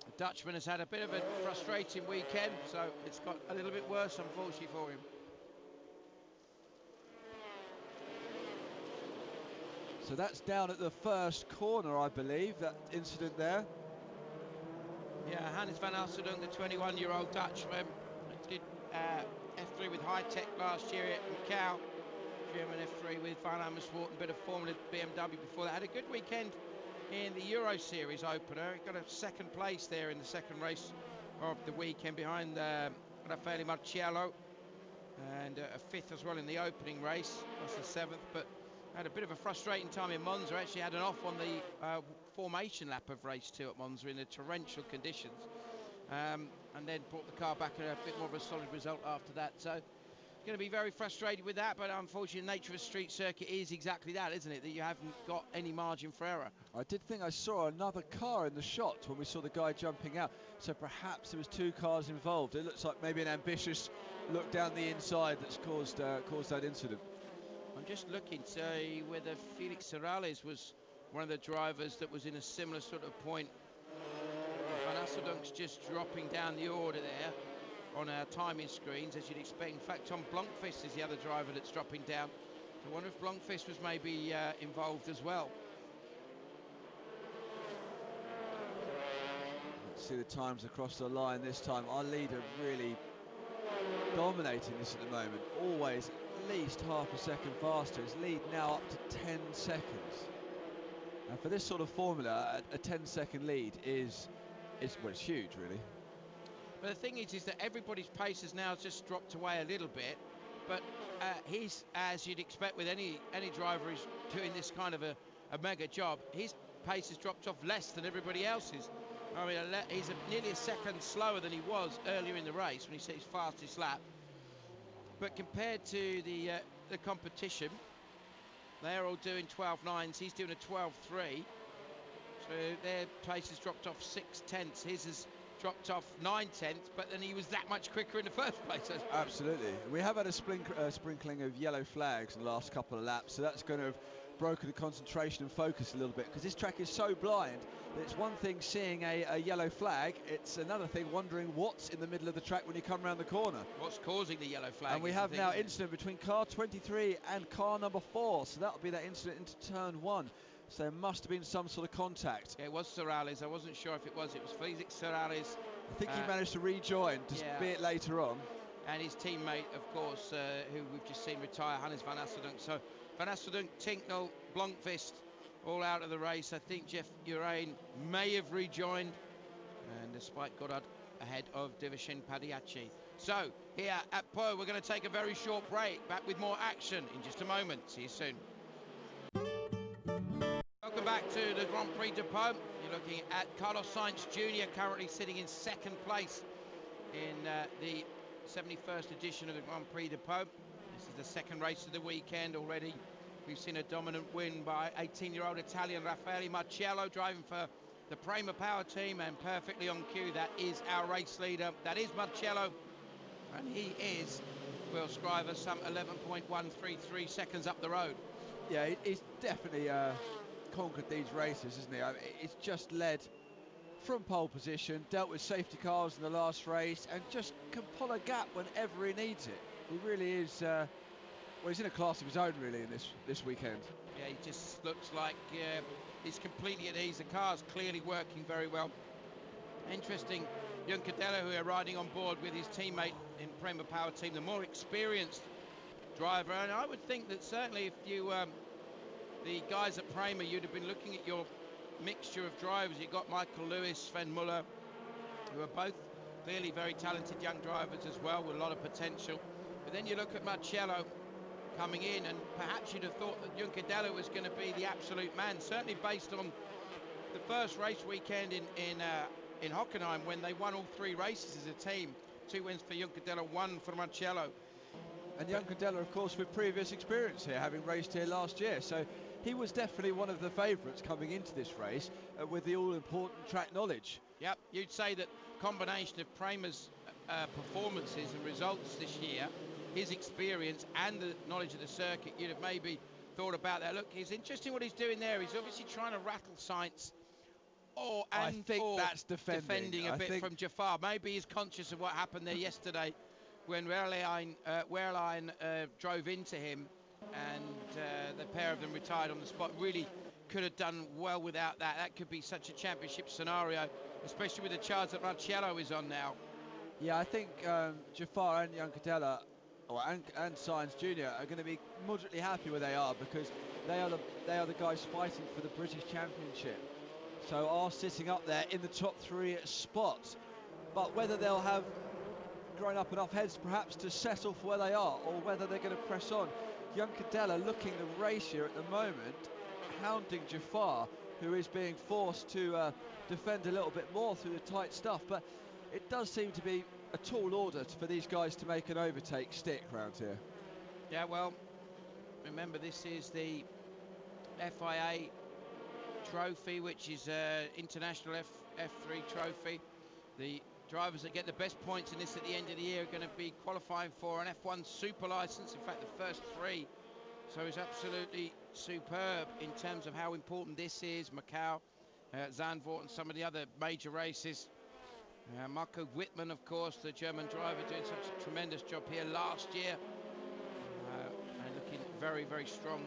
The Dutchman has had a bit of a frustrating weekend, so it's got a little bit worse, unfortunately, for him. So that's down at the first corner, I believe, that incident there. Yeah, Hannes van Asseldonk, the 21-year-old Dutchman, did F3 with High Tech last year at Macau. German F3 with Van Amersfoort, a bit of Formula BMW before that. Had a good weekend in the Euro Series opener. He got a second place there in the second race of the weekend behind Raffaele Marciello, and a fifth as well in the opening race. That's the seventh, but had a bit of a frustrating time in Monza. Actually had an off on the formation lap of race 2 at Monza in the torrential conditions, and then brought the car back at a bit more of a solid result after that. So going to be very frustrated with that, but unfortunately the nature of a street circuit is exactly that, isn't it? That you haven't got any margin for error. I did think I saw another car in the shot when we saw the guy jumping out, so perhaps there was 2 cars involved. It looks like maybe an ambitious look down the inside that's caused that incident. I'm just looking to see whether Felix Serrales was one of the drivers that was in a similar sort of point. Van Asseldonk's just dropping down the order there on our timing screens, as you'd expect. In fact, Tom Blomqvist is the other driver that's dropping down. I wonder if Blomqvist was maybe involved as well. Let's see the times across the line this time. Our leader really dominating this at the moment. Always at least half a second faster. His lead now up to 10 seconds. And for this sort of formula, a 10-second lead is well, it's huge, really. But the thing is that everybody's pace has now just dropped away a little bit. But he's, as you'd expect with any driver who's doing this kind of a mega job, his pace has dropped off less than everybody else's. I mean, he's nearly a second slower than he was earlier in the race when he set his fastest lap. But compared to the competition, they're all doing 12.9s. He's doing a 12.3. So their pace has dropped off 0.6. His has dropped off 0.9, but then he was that much quicker in the first place. Absolutely. We have had a sprinkling of yellow flags in the last couple of laps, so that's going to have broken the concentration and focus a little bit, because this track is so blind that it's one thing seeing a yellow flag, it's another thing wondering what's in the middle of the track when you come around the corner. What's causing the yellow flag? And we have now incident between car 23 and car number 4, so that'll be that incident into turn 1. So there must have been some sort of contact. Yeah, it was Serrales. I wasn't sure if it was. It was Felix Serrales. I think he managed to rejoin, be it later on. And his teammate, of course, who we've just seen retire, Hannes van Asseldonk. So Van Asseldonk, Tincknell, Blomqvist, all out of the race. I think Jeff Urain may have rejoined, and despite Goddard ahead of Divishen Padiachi. So here at Po, we're going to take a very short break. Back with more action in just a moment. See you soon. Welcome back to the Grand Prix de Po. You're looking at Carlos Sainz Jr. currently sitting in second place in the 71st edition of the Grand Prix de Po. This is the second race of the weekend already. We've seen a dominant win by 18-year-old Italian Raffaele Marciello, driving for the Prima Power team, and perfectly on cue, that is our race leader. That is Marciello, and he is Will Scriver, some 11.133 seconds up the road. Yeah, he's definitely conquered these races, isn't he? I mean, he's just led from pole position, dealt with safety cars in the last race, and just can pull a gap whenever he needs it. He really is, well, he's in a class of his own, really, in this weekend. Yeah, he just looks like he's completely at ease. The car's clearly working very well. Interesting, Juncadella, who are riding on board with his teammate in Prima Power team, the more experienced driver. And I would think that certainly if you, the guys at Prima, you'd have been looking at your mixture of drivers. You've got Michael Lewis, Sven Muller, who are both clearly very talented young drivers as well, with a lot of potential. But then you look at Marciello coming in, and perhaps you'd have thought that Juncadella was going to be the absolute man, certainly based on the first race weekend in Hockenheim, when they won all 3 races as a team. 2 wins for Juncadella, 1 for Marciello. And Juncadella, of course, with previous experience here, having raced here last year, so he was definitely one of the favourites coming into this race with the all-important track knowledge. Yep, you'd say that combination of Prima's performances and results this year, his experience and the knowledge of the circuit, you'd have maybe thought about that. Look, it's interesting what he's doing there. He's obviously trying to rattle Sainz. I think that's defending a bit from Jafar. Maybe he's conscious of what happened there yesterday when Wehrlein drove into him and the pair of them retired on the spot. Really could have done well without that. That could be such a championship scenario, especially with the charge that Marcello is on now. Yeah, I think Jafar and Juncadella, and Sainz Jr. are going to be moderately happy where they are, because they are the guys fighting for the British Championship. So are sitting up there in the top 3 spots. But whether they'll have grown up enough heads perhaps to settle for where they are, or whether they're going to press on. Juncadella looking the race here at the moment, hounding Jafar, who is being forced to defend a little bit more through the tight stuff. But it does seem to be a tall order for these guys to make an overtake stick round here. Yeah, well, remember this is the FIA trophy, which is international F3 trophy. The drivers that get the best points in this at the end of the year are going to be qualifying for an F1 super license. In fact, the first 3. So it's absolutely superb in terms of how important this is. Macau, Zandvoort, and some of the other major races. Marco Wittmann, of course, the German driver, doing such a tremendous job here last year. And looking very, very strong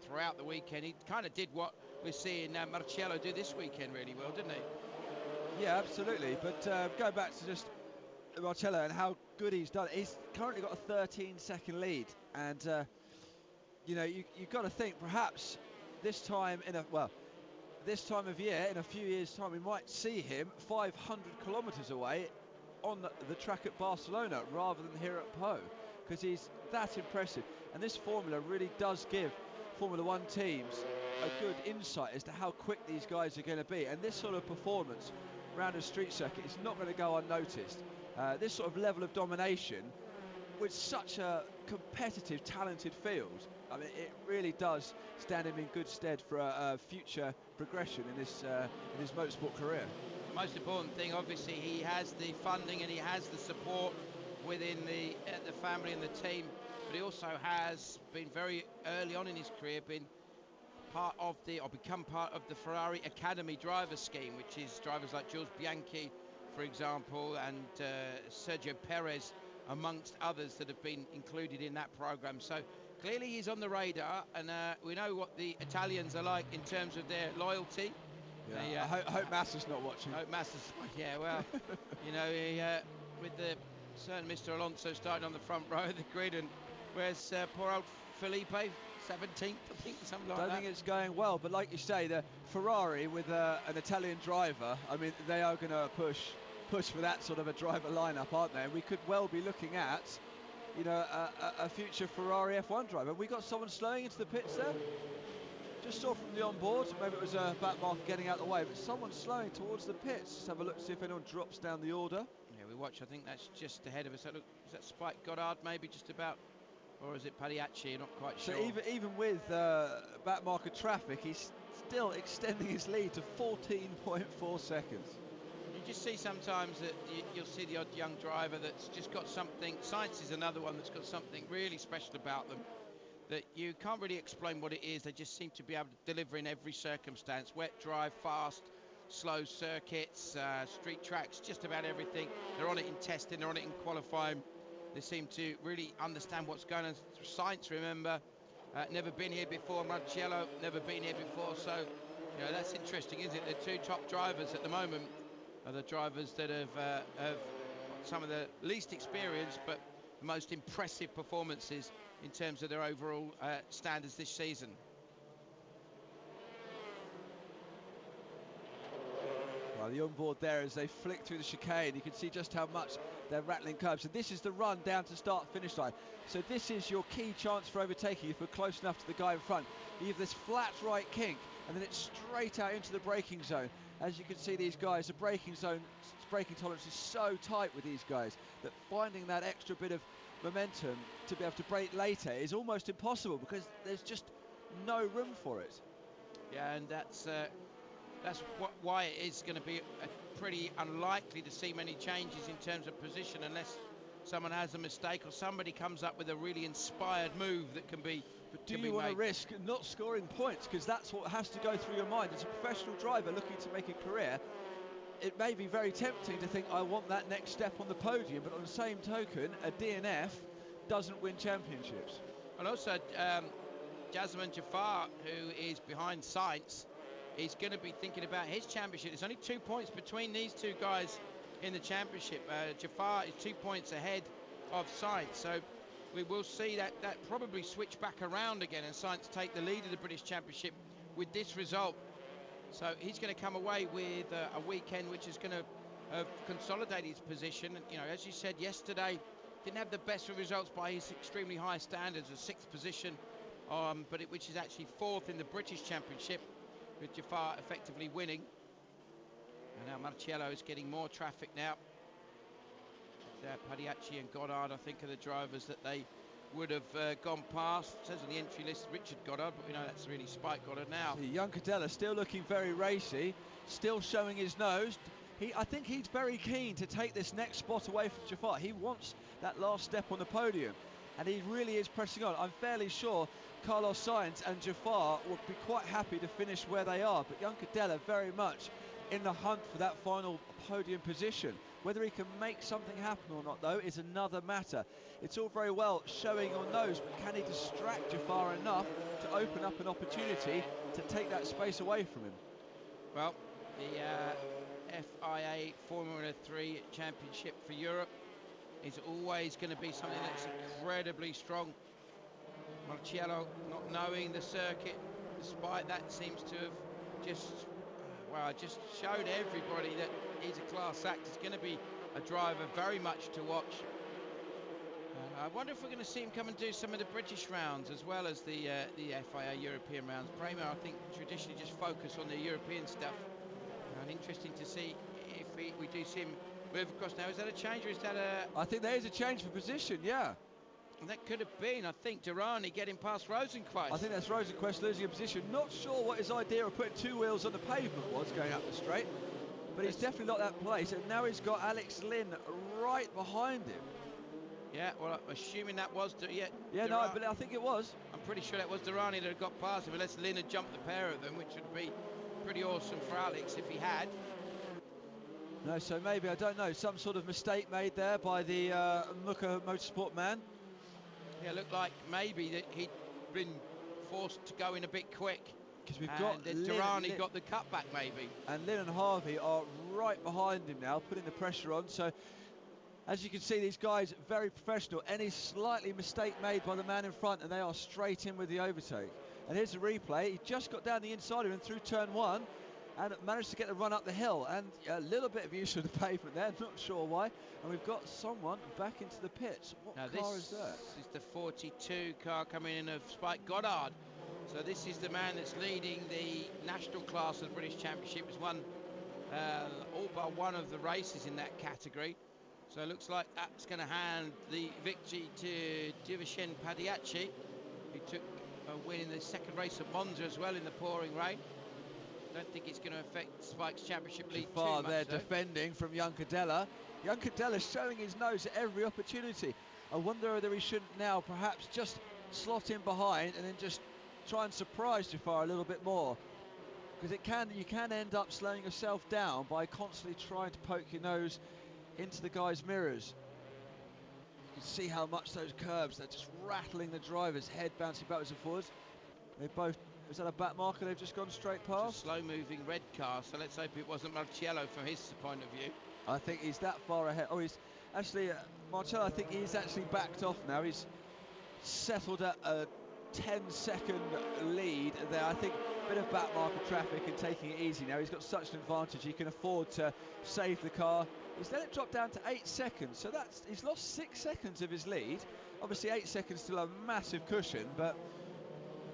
throughout the weekend. He kind of did what we're seeing Marcello do this weekend really well, didn't he? Yeah, absolutely. But going back to just Marcello and how good he's done, he's currently got a 13-second lead, and you know, you've got to think perhaps this time this time of year, in a few years' time, we might see him 500 kilometres away on the track at Barcelona rather than here at Po, because he's that impressive. And this formula really does give Formula One teams a good insight as to how quick these guys are going to be, and this sort of performance around a street circuit is not going to go unnoticed. This sort of level of domination with such a competitive, talented field, I mean, it really does stand him in good stead for a future progression in his motorsport career. The most important thing, obviously, he has the funding and he has the support within the family and the team, but he also has been very early on in his career become part of the Ferrari Academy driver scheme, which is drivers like Jules Bianchi, for example, and Sergio Perez, amongst others that have been included in that program. So clearly he's on the radar, and we know what the Italians are like in terms of their loyalty. Yeah, I hope Massa's not watching. Hope Massa's, yeah, well, you know, with the certain Mr. Alonso starting on the front row of the grid, and where's poor old Felipe, 17th, I think, something like that. I don't think it's going well, but like you say, the Ferrari with an Italian driver, I mean, they are going to push for that sort of a driver lineup, aren't they? And we could well be looking at, you know, a future Ferrari F1 driver. We got someone slowing into the pits there. Just saw from the onboard, maybe it was a back marker getting out of the way, but someone slowing towards the pits. Let's have a look, see if anyone drops down the order. Yeah, we watch. I think that's just ahead of us. Look, is that Spike Goddard maybe just about? Or is it Pagliacci? Not quite sure. So even with back marker traffic, he's still extending his lead to 14.4 seconds. You just see sometimes that you'll see the odd young driver that's just got something. Sainz is another one that's got something really special about them that you can't really explain what it is. They just seem to be able to deliver in every circumstance. Wet, dry, fast, slow circuits, street tracks, just about everything. They're on it in testing, they're on it in qualifying. They seem to really understand what's going on. Sainz, remember, never been here before. Marcello, never been here before. So, you know, that's interesting, isn't it? The 2 top drivers at the moment are the drivers that have some of the least experience, but the most impressive performances in terms of their overall standards this season. Well, the onboard there, as they flick through the chicane, you can see just how much they're rattling curbs. And this is the run down to start-finish line. So this is your key chance for overtaking if we're close enough to the guy in front. You have this flat right kink, and then it's straight out into the braking zone. As you can see, these guys, the braking tolerance is so tight with these guys that finding that extra bit of momentum to be able to brake later is almost impossible, because there's just no room for it. Yeah, and that's why it is going to be pretty unlikely to see many changes in terms of position unless someone has a mistake or somebody comes up with a really inspired move that can be. But do you want to risk not scoring points? Because that's what has to go through your mind as a professional driver looking to make a career. It may be very tempting to think, I want that next step on the podium, but on the same token, a DNF doesn't win championships. And also, Jasmine Jafar, who is behind Sainz, is going to be thinking about his championship. There's only 2 points between these two guys in the championship. Jafar is 2 points ahead of Sainz, so we will see that probably switch back around again and Sainz take the lead of the British Championship with this result. So he's going to come away with a weekend which is going to consolidate his position. And, you know, as you said yesterday, didn't have the best of results by his extremely high standards, a 6th position, which is actually 4th in the British Championship, with Jafar effectively winning. And now Marcello is getting more traffic now. Padiacci and Goddard, I think, are the drivers that they would have gone past. It says on the entry list Richard Goddard, but we know that's really Spike Goddard now. Young Cadella still looking very racy, still showing his nose. I think he's very keen to take this next spot away from Jafar. He wants that last step on the podium, and he really is pressing on. I'm fairly sure Carlos Sainz and Jafar would be quite happy to finish where they are, but Young Cadella very much in the hunt for that final podium position. Whether he can make something happen or not, though, is another matter. It's all very well showing your nose, but can he distract Jafar enough to open up an opportunity to take that space away from him? Well, the FIA Formula 3 Championship for Europe is always going to be something that's incredibly strong. Marcello not knowing the circuit, despite that, seems to have just showed everybody that he's a class act. He's going to be a driver very much to watch. I wonder if we're going to see him come and do some of the British rounds as well as the FIA European rounds. Primo, I think, traditionally just focus on the European stuff. And interesting to see if we do see him move across now. Is that a change or is that a... I think there is a change for position, yeah. And that could have been, I think, Durrani getting past Rosenquist. I think that's Rosenquist losing a position. Not sure what his idea of putting 2 wheels on the pavement was going up the straight, but he's definitely not that place. And now he's got Alex Lynn right behind him. Yeah, well, I'm assuming that was... but I think it was. I'm pretty sure that was Durrani that had got past him, unless Lynn had jumped the pair of them, which would be pretty awesome for Alex if he had. No, so maybe, I don't know, some sort of mistake made there by the Muka Motorsport man. Yeah, it looked like maybe that he'd been forced to go in a bit quick. Because we've got Durrani got the cutback maybe. And Lynn and Harvey are right behind him now, putting the pressure on. So, as you can see, these guys very professional. Any slightly mistake made by the man in front and they are straight in with the overtake. And here's a replay. He just got down the inside of him through turn 1 and managed to get the run up the hill. And a little bit of use of the pavement there, not sure why. And we've got someone back into the pits. What car is that? This is the 42 car coming in of Spike Goddard. So this is the man that's leading the national class of the British Championship. He's won all but one of the races in that category. So it looks like that's going to hand the victory to Divishen Padiacci, who took a win in the second race at Monza as well in the pouring rain. Don't think it's going to affect Spike's championship lead too much. There defending from Young Cadella. Young Cadella showing his nose at every opportunity. I wonder whether he shouldn't now perhaps just slot in behind and then just try and surprise Jafar a little bit more. Because you can end up slowing yourself down by constantly trying to poke your nose into the guy's mirrors. You can see how much those curbs, they're just rattling the driver's head, bouncing backwards and forwards. They both, is that a back marker they've just gone straight past? Slow moving red car, so let's hope it wasn't Marcello from his point of view. I think he's that far ahead. Oh, he's actually, Marcello, I think he's actually backed off now. He's settled at a 10-second lead there. I think a bit of back marker traffic and taking it easy now. He's got such an advantage, he can afford to save the car. He's let it drop down to 8 seconds, so he's lost 6 seconds of his lead. Obviously 8 seconds still a massive cushion, but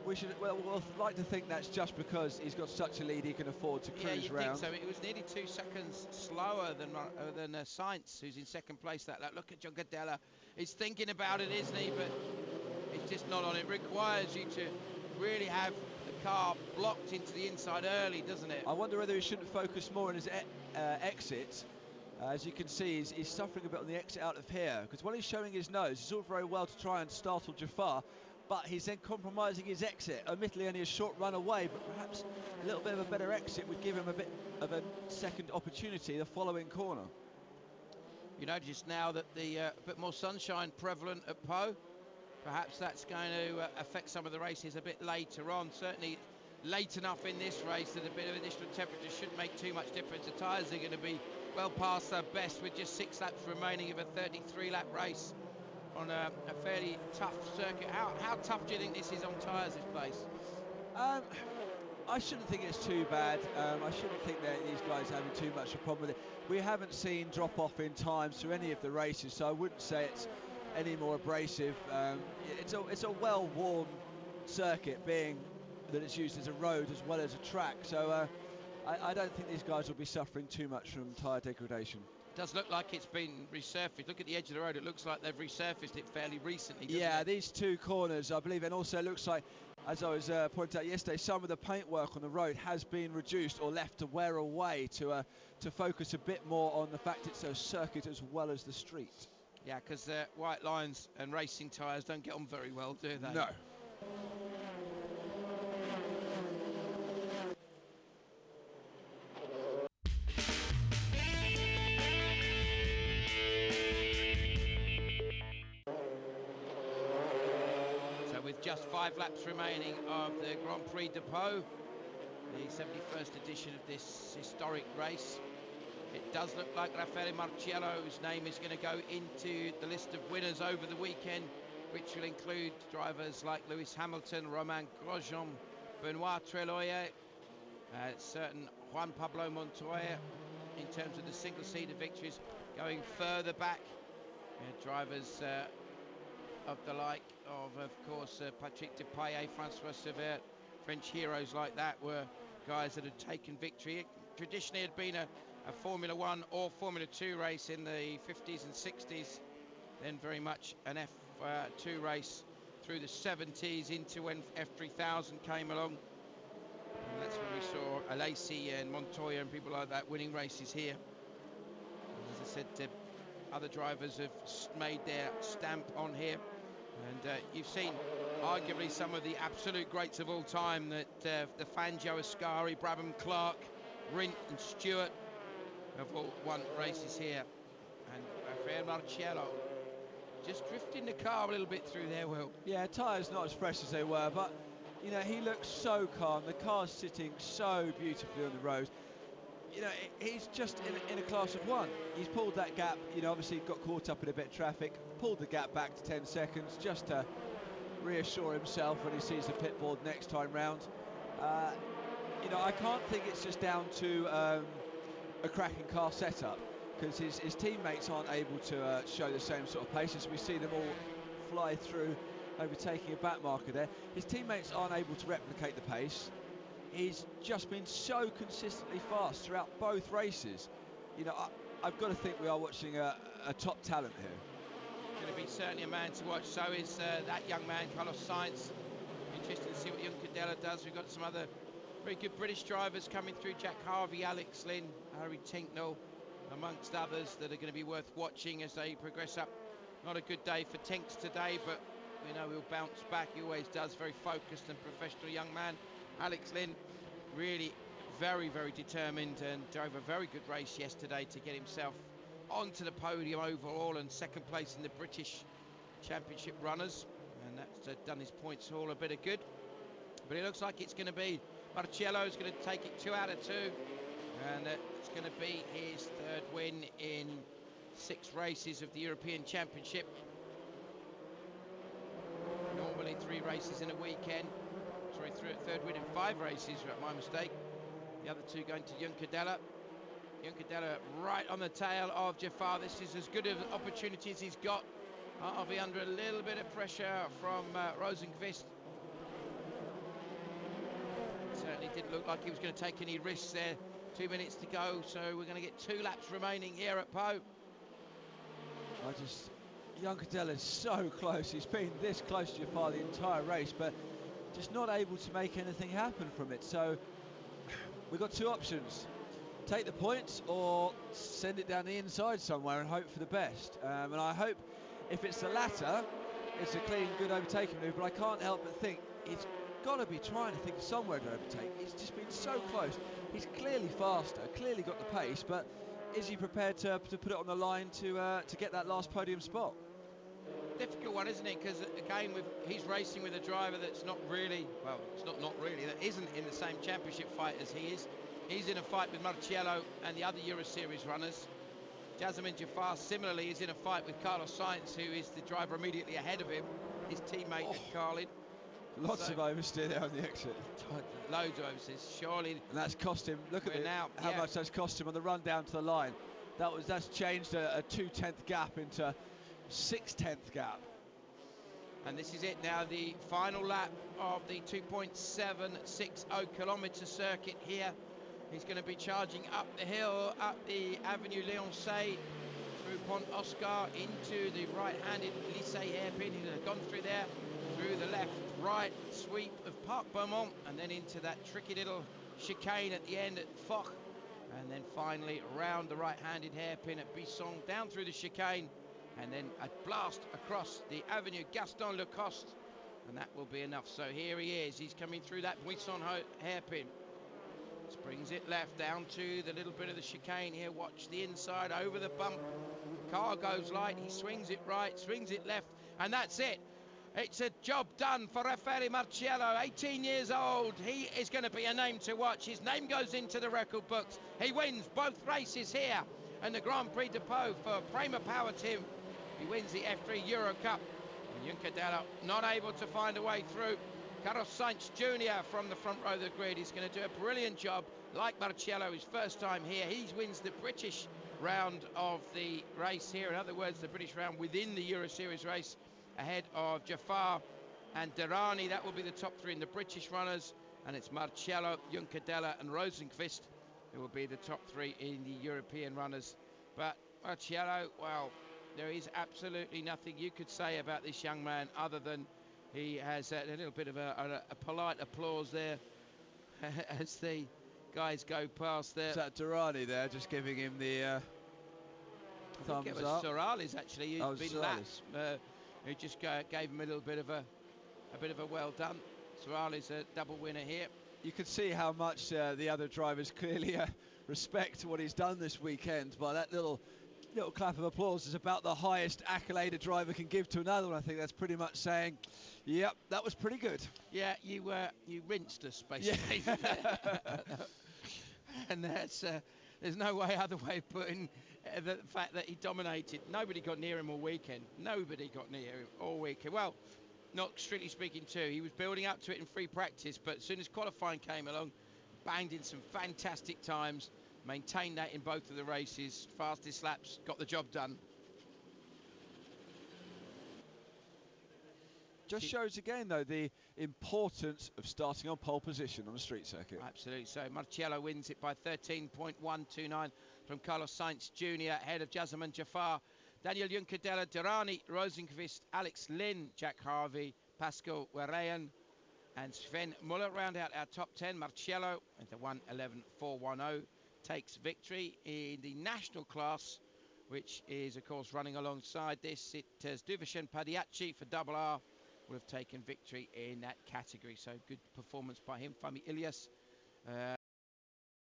we'll like to think that's just because he's got such a lead he can afford to cruise around. Think so. It was nearly 2 seconds slower than Sainz, who's in second place. Look at John Cadella. He's thinking about it, isn't he? But it's just not on. It requires you to really have the car blocked into the inside early, doesn't it? I wonder whether he shouldn't focus more on his exit. As you can see, he's suffering a bit on the exit out of here, because while he's showing his nose, it's all very well to try and startle Jafar, but he's then compromising his exit. Admittedly only a short run away, but perhaps a little bit of a better exit would give him a bit of a second opportunity the following corner. You notice now that the bit more sunshine prevalent at Po. perhaps that's going to affect some of the races a bit later on. Certainly late enough in this race that a bit of additional temperature shouldn't make too much difference. The tyres are going to be well past their best with just 6 laps remaining of a 33-lap race on a fairly tough circuit. How tough do you think this is on tyres, this place? I shouldn't think it's too bad. I shouldn't think that these guys are having too much of a problem with it. We haven't seen drop-off in times through any of the races, so I wouldn't say it's any more abrasive. It's a well-worn circuit, being that it's used as a road as well as a track. So I don't think these guys will be suffering too much from tyre degradation. It does look like it's been resurfaced. Look at the edge of the road. It looks like they've resurfaced it fairly recently, doesn't it? These 2 corners, I believe, and also it looks like, as I was pointing out yesterday, some of the paintwork on the road has been reduced or left to wear away to focus a bit more on the fact it's a circuit as well as the street. Yeah, because white lines and racing tyres don't get on very well, do they? No. Just 5 laps remaining of the Grand Prix de Pau, the 71st edition of this historic race. It does look like Raffaele Marciello's name is going to go into the list of winners over the weekend, which will include drivers like Lewis Hamilton, Romain Grosjean, Benoit Treloyer, certain Juan Pablo Montoya in terms of the single-seater victories. Going further back, drivers of the like of course, Patrick Depailler, Francois Severt, French heroes like that were guys that had taken victory. It traditionally had been a Formula 1 or Formula 2 race in the 50s and 60s, then very much an F2 race through the 70s into when F3000 came along. And that's when we saw Alesi and Montoya and people like that winning races here. And as I said, other drivers have made their stamp on here. And you've seen arguably some of the absolute greats of all time, that the Fangio, Ascari, Brabham, Clark, Rindt and Stewart have all won races here. And Raffaele Marciello just drifting the car a little bit through there, Will. Yeah, tyres not as fresh as they were, but you know, he looks so calm. The car's sitting so beautifully on the road. You know, he's just in a class of one. He's pulled that gap, you know, obviously got caught up in a bit of traffic, pulled the gap back to 10 seconds just to reassure himself when he sees the pit board next time round. You know, I can't think it's just down to a cracking car setup, because his teammates aren't able to show the same sort of pace as we see them all fly through, overtaking a back marker there. His teammates aren't able to replicate the pace. He's just been so consistently fast throughout both races. You know, I've got to think we are watching a top talent here. Going to be certainly a man to watch. So is that young man, Carlos Sainz. Interesting to see what Juncadella does. We've got some other very good British drivers coming through. Jack Harvey, Alex Lynn, Harry Tinknell, amongst others that are going to be worth watching as they progress up. Not a good day for Tinks today, but we know he'll bounce back. He always does. Very focused and professional young man. Alex Lynn, really very, very determined, and drove a very good race yesterday to get himself onto the podium overall and second place in the British Championship runners, and that's done his points all a bit of good. But it looks like it's going to be Marciello's going to take it 2 out of 2, and it's going to be his 3rd win in 6 races of the European Championship. Normally 3 races in a weekend. Sorry, 3rd win in 5 races, my mistake. The other 2 going to Juncadella. Juncadella right on the tail of Jafar. This is as good of an opportunity as he's got. I'll be under a little bit of pressure from Rosenqvist. Certainly didn't look like he was going to take any risks there. 2 minutes to go, so we're going to get 2 laps remaining here at Pau. Juncadella is so close. He's been this close to Jafar the entire race, but just not able to make anything happen from it. So we've got 2 options: take the points or send it down the inside somewhere and hope for the best. And I hope, if it's the latter, it's a clean, good overtaking move, but I can't help but think he's got to be trying to think of somewhere to overtake. He's just been so close. He's clearly faster, clearly got the pace, but is he prepared to put it on the line to get that last podium spot? Difficult one, isn't it? Because again, he's racing with a driver that's not really, well, it's not really, that isn't in the same championship fight as he is. He's in a fight with Marciello and the other Euro Series runners. Jazeman Jaffar similarly is in a fight with Carlos Sainz, who is the driver immediately ahead of him, his teammate at Carlin. Lots of oversteer there on the exit. Loads of oversteers, surely. And that's cost him, look at it, now, how much that's cost him on the run down to the line. That's changed a 2/10 gap into 6/10 gap. And this is it now, the final lap of the 2.760 kilometre circuit here. He's going to be charging up the hill, up the Avenue Leoncé, through Pont Oscar, into the right-handed Lycée hairpin. He's gone through there, through the left-right sweep of Parc Beaumont, and then into that tricky little chicane at the end at Foch. And then finally around the right-handed hairpin at Buisson, down through the chicane, and then a blast across the Avenue Gaston Lecoste, and that will be enough. So here he is, he's coming through that Buisson hairpin. Brings it left down to the little bit of the chicane here. Watch the inside over the bump. Car goes light, he swings it right, swings it left, and that's it. It's a job done for Raffaele Marciello, 18 years old. He is going to be a name to watch. His name goes into the record books. He wins both races here and the Grand Prix de Pau for Prima Power Team. He wins the F3 Euro Cup. And Juncadella not able to find a way through. Carlos Sainz Jr. from the front row of the grid is going to do a brilliant job. Like Marciello, his first time here. He wins the British round of the race here. In other words, the British round within the Euro Series race, ahead of Jaffar and Derani. That will be the top three in the British runners. And it's Marciello, Juncadella and Rosenqvist who will be the top three in the European runners. But Marciello, well, there is absolutely nothing you could say about this young man other than he has a little bit of a polite applause there as the guys go past there. Is that Durrani there, just giving him the thumbs it was up? Sorales actually, who's been Sorales. lapped, who just gave him a little bit of a well done. Sorales a double winner here. You can see how much the other drivers clearly respect what he's done this weekend. By that little clap of applause is about the highest accolade a driver can give to another one. I think that's pretty much saying, yep, that was pretty good. Yeah, you rinsed us basically. Yeah. And there's no other way of putting the fact that he dominated. Nobody got near him all weekend. Nobody got near him all weekend. Well, not strictly speaking too. He was building up to it in free practice, but as soon as qualifying came along, banged in some fantastic times. Maintained that in both of the races. Fastest laps, got the job done. Just shows again, though, the importance of starting on pole position on a street circuit. Absolutely. So Marciello wins it by 13.129 from Carlos Sainz Jr. ahead of Jazeman Jaffar, Daniel Juncadella, Derani, Rosenqvist, Alex Lynn, Jack Harvey, Pascal Wehrlein, and Sven Muller round out our top 10. Marciello with the 1:11.410 takes victory in the national class, which is of course running alongside this. It is Duvichen Padiachi for double R will have taken victory in that category, so good performance by him. Fami Ilias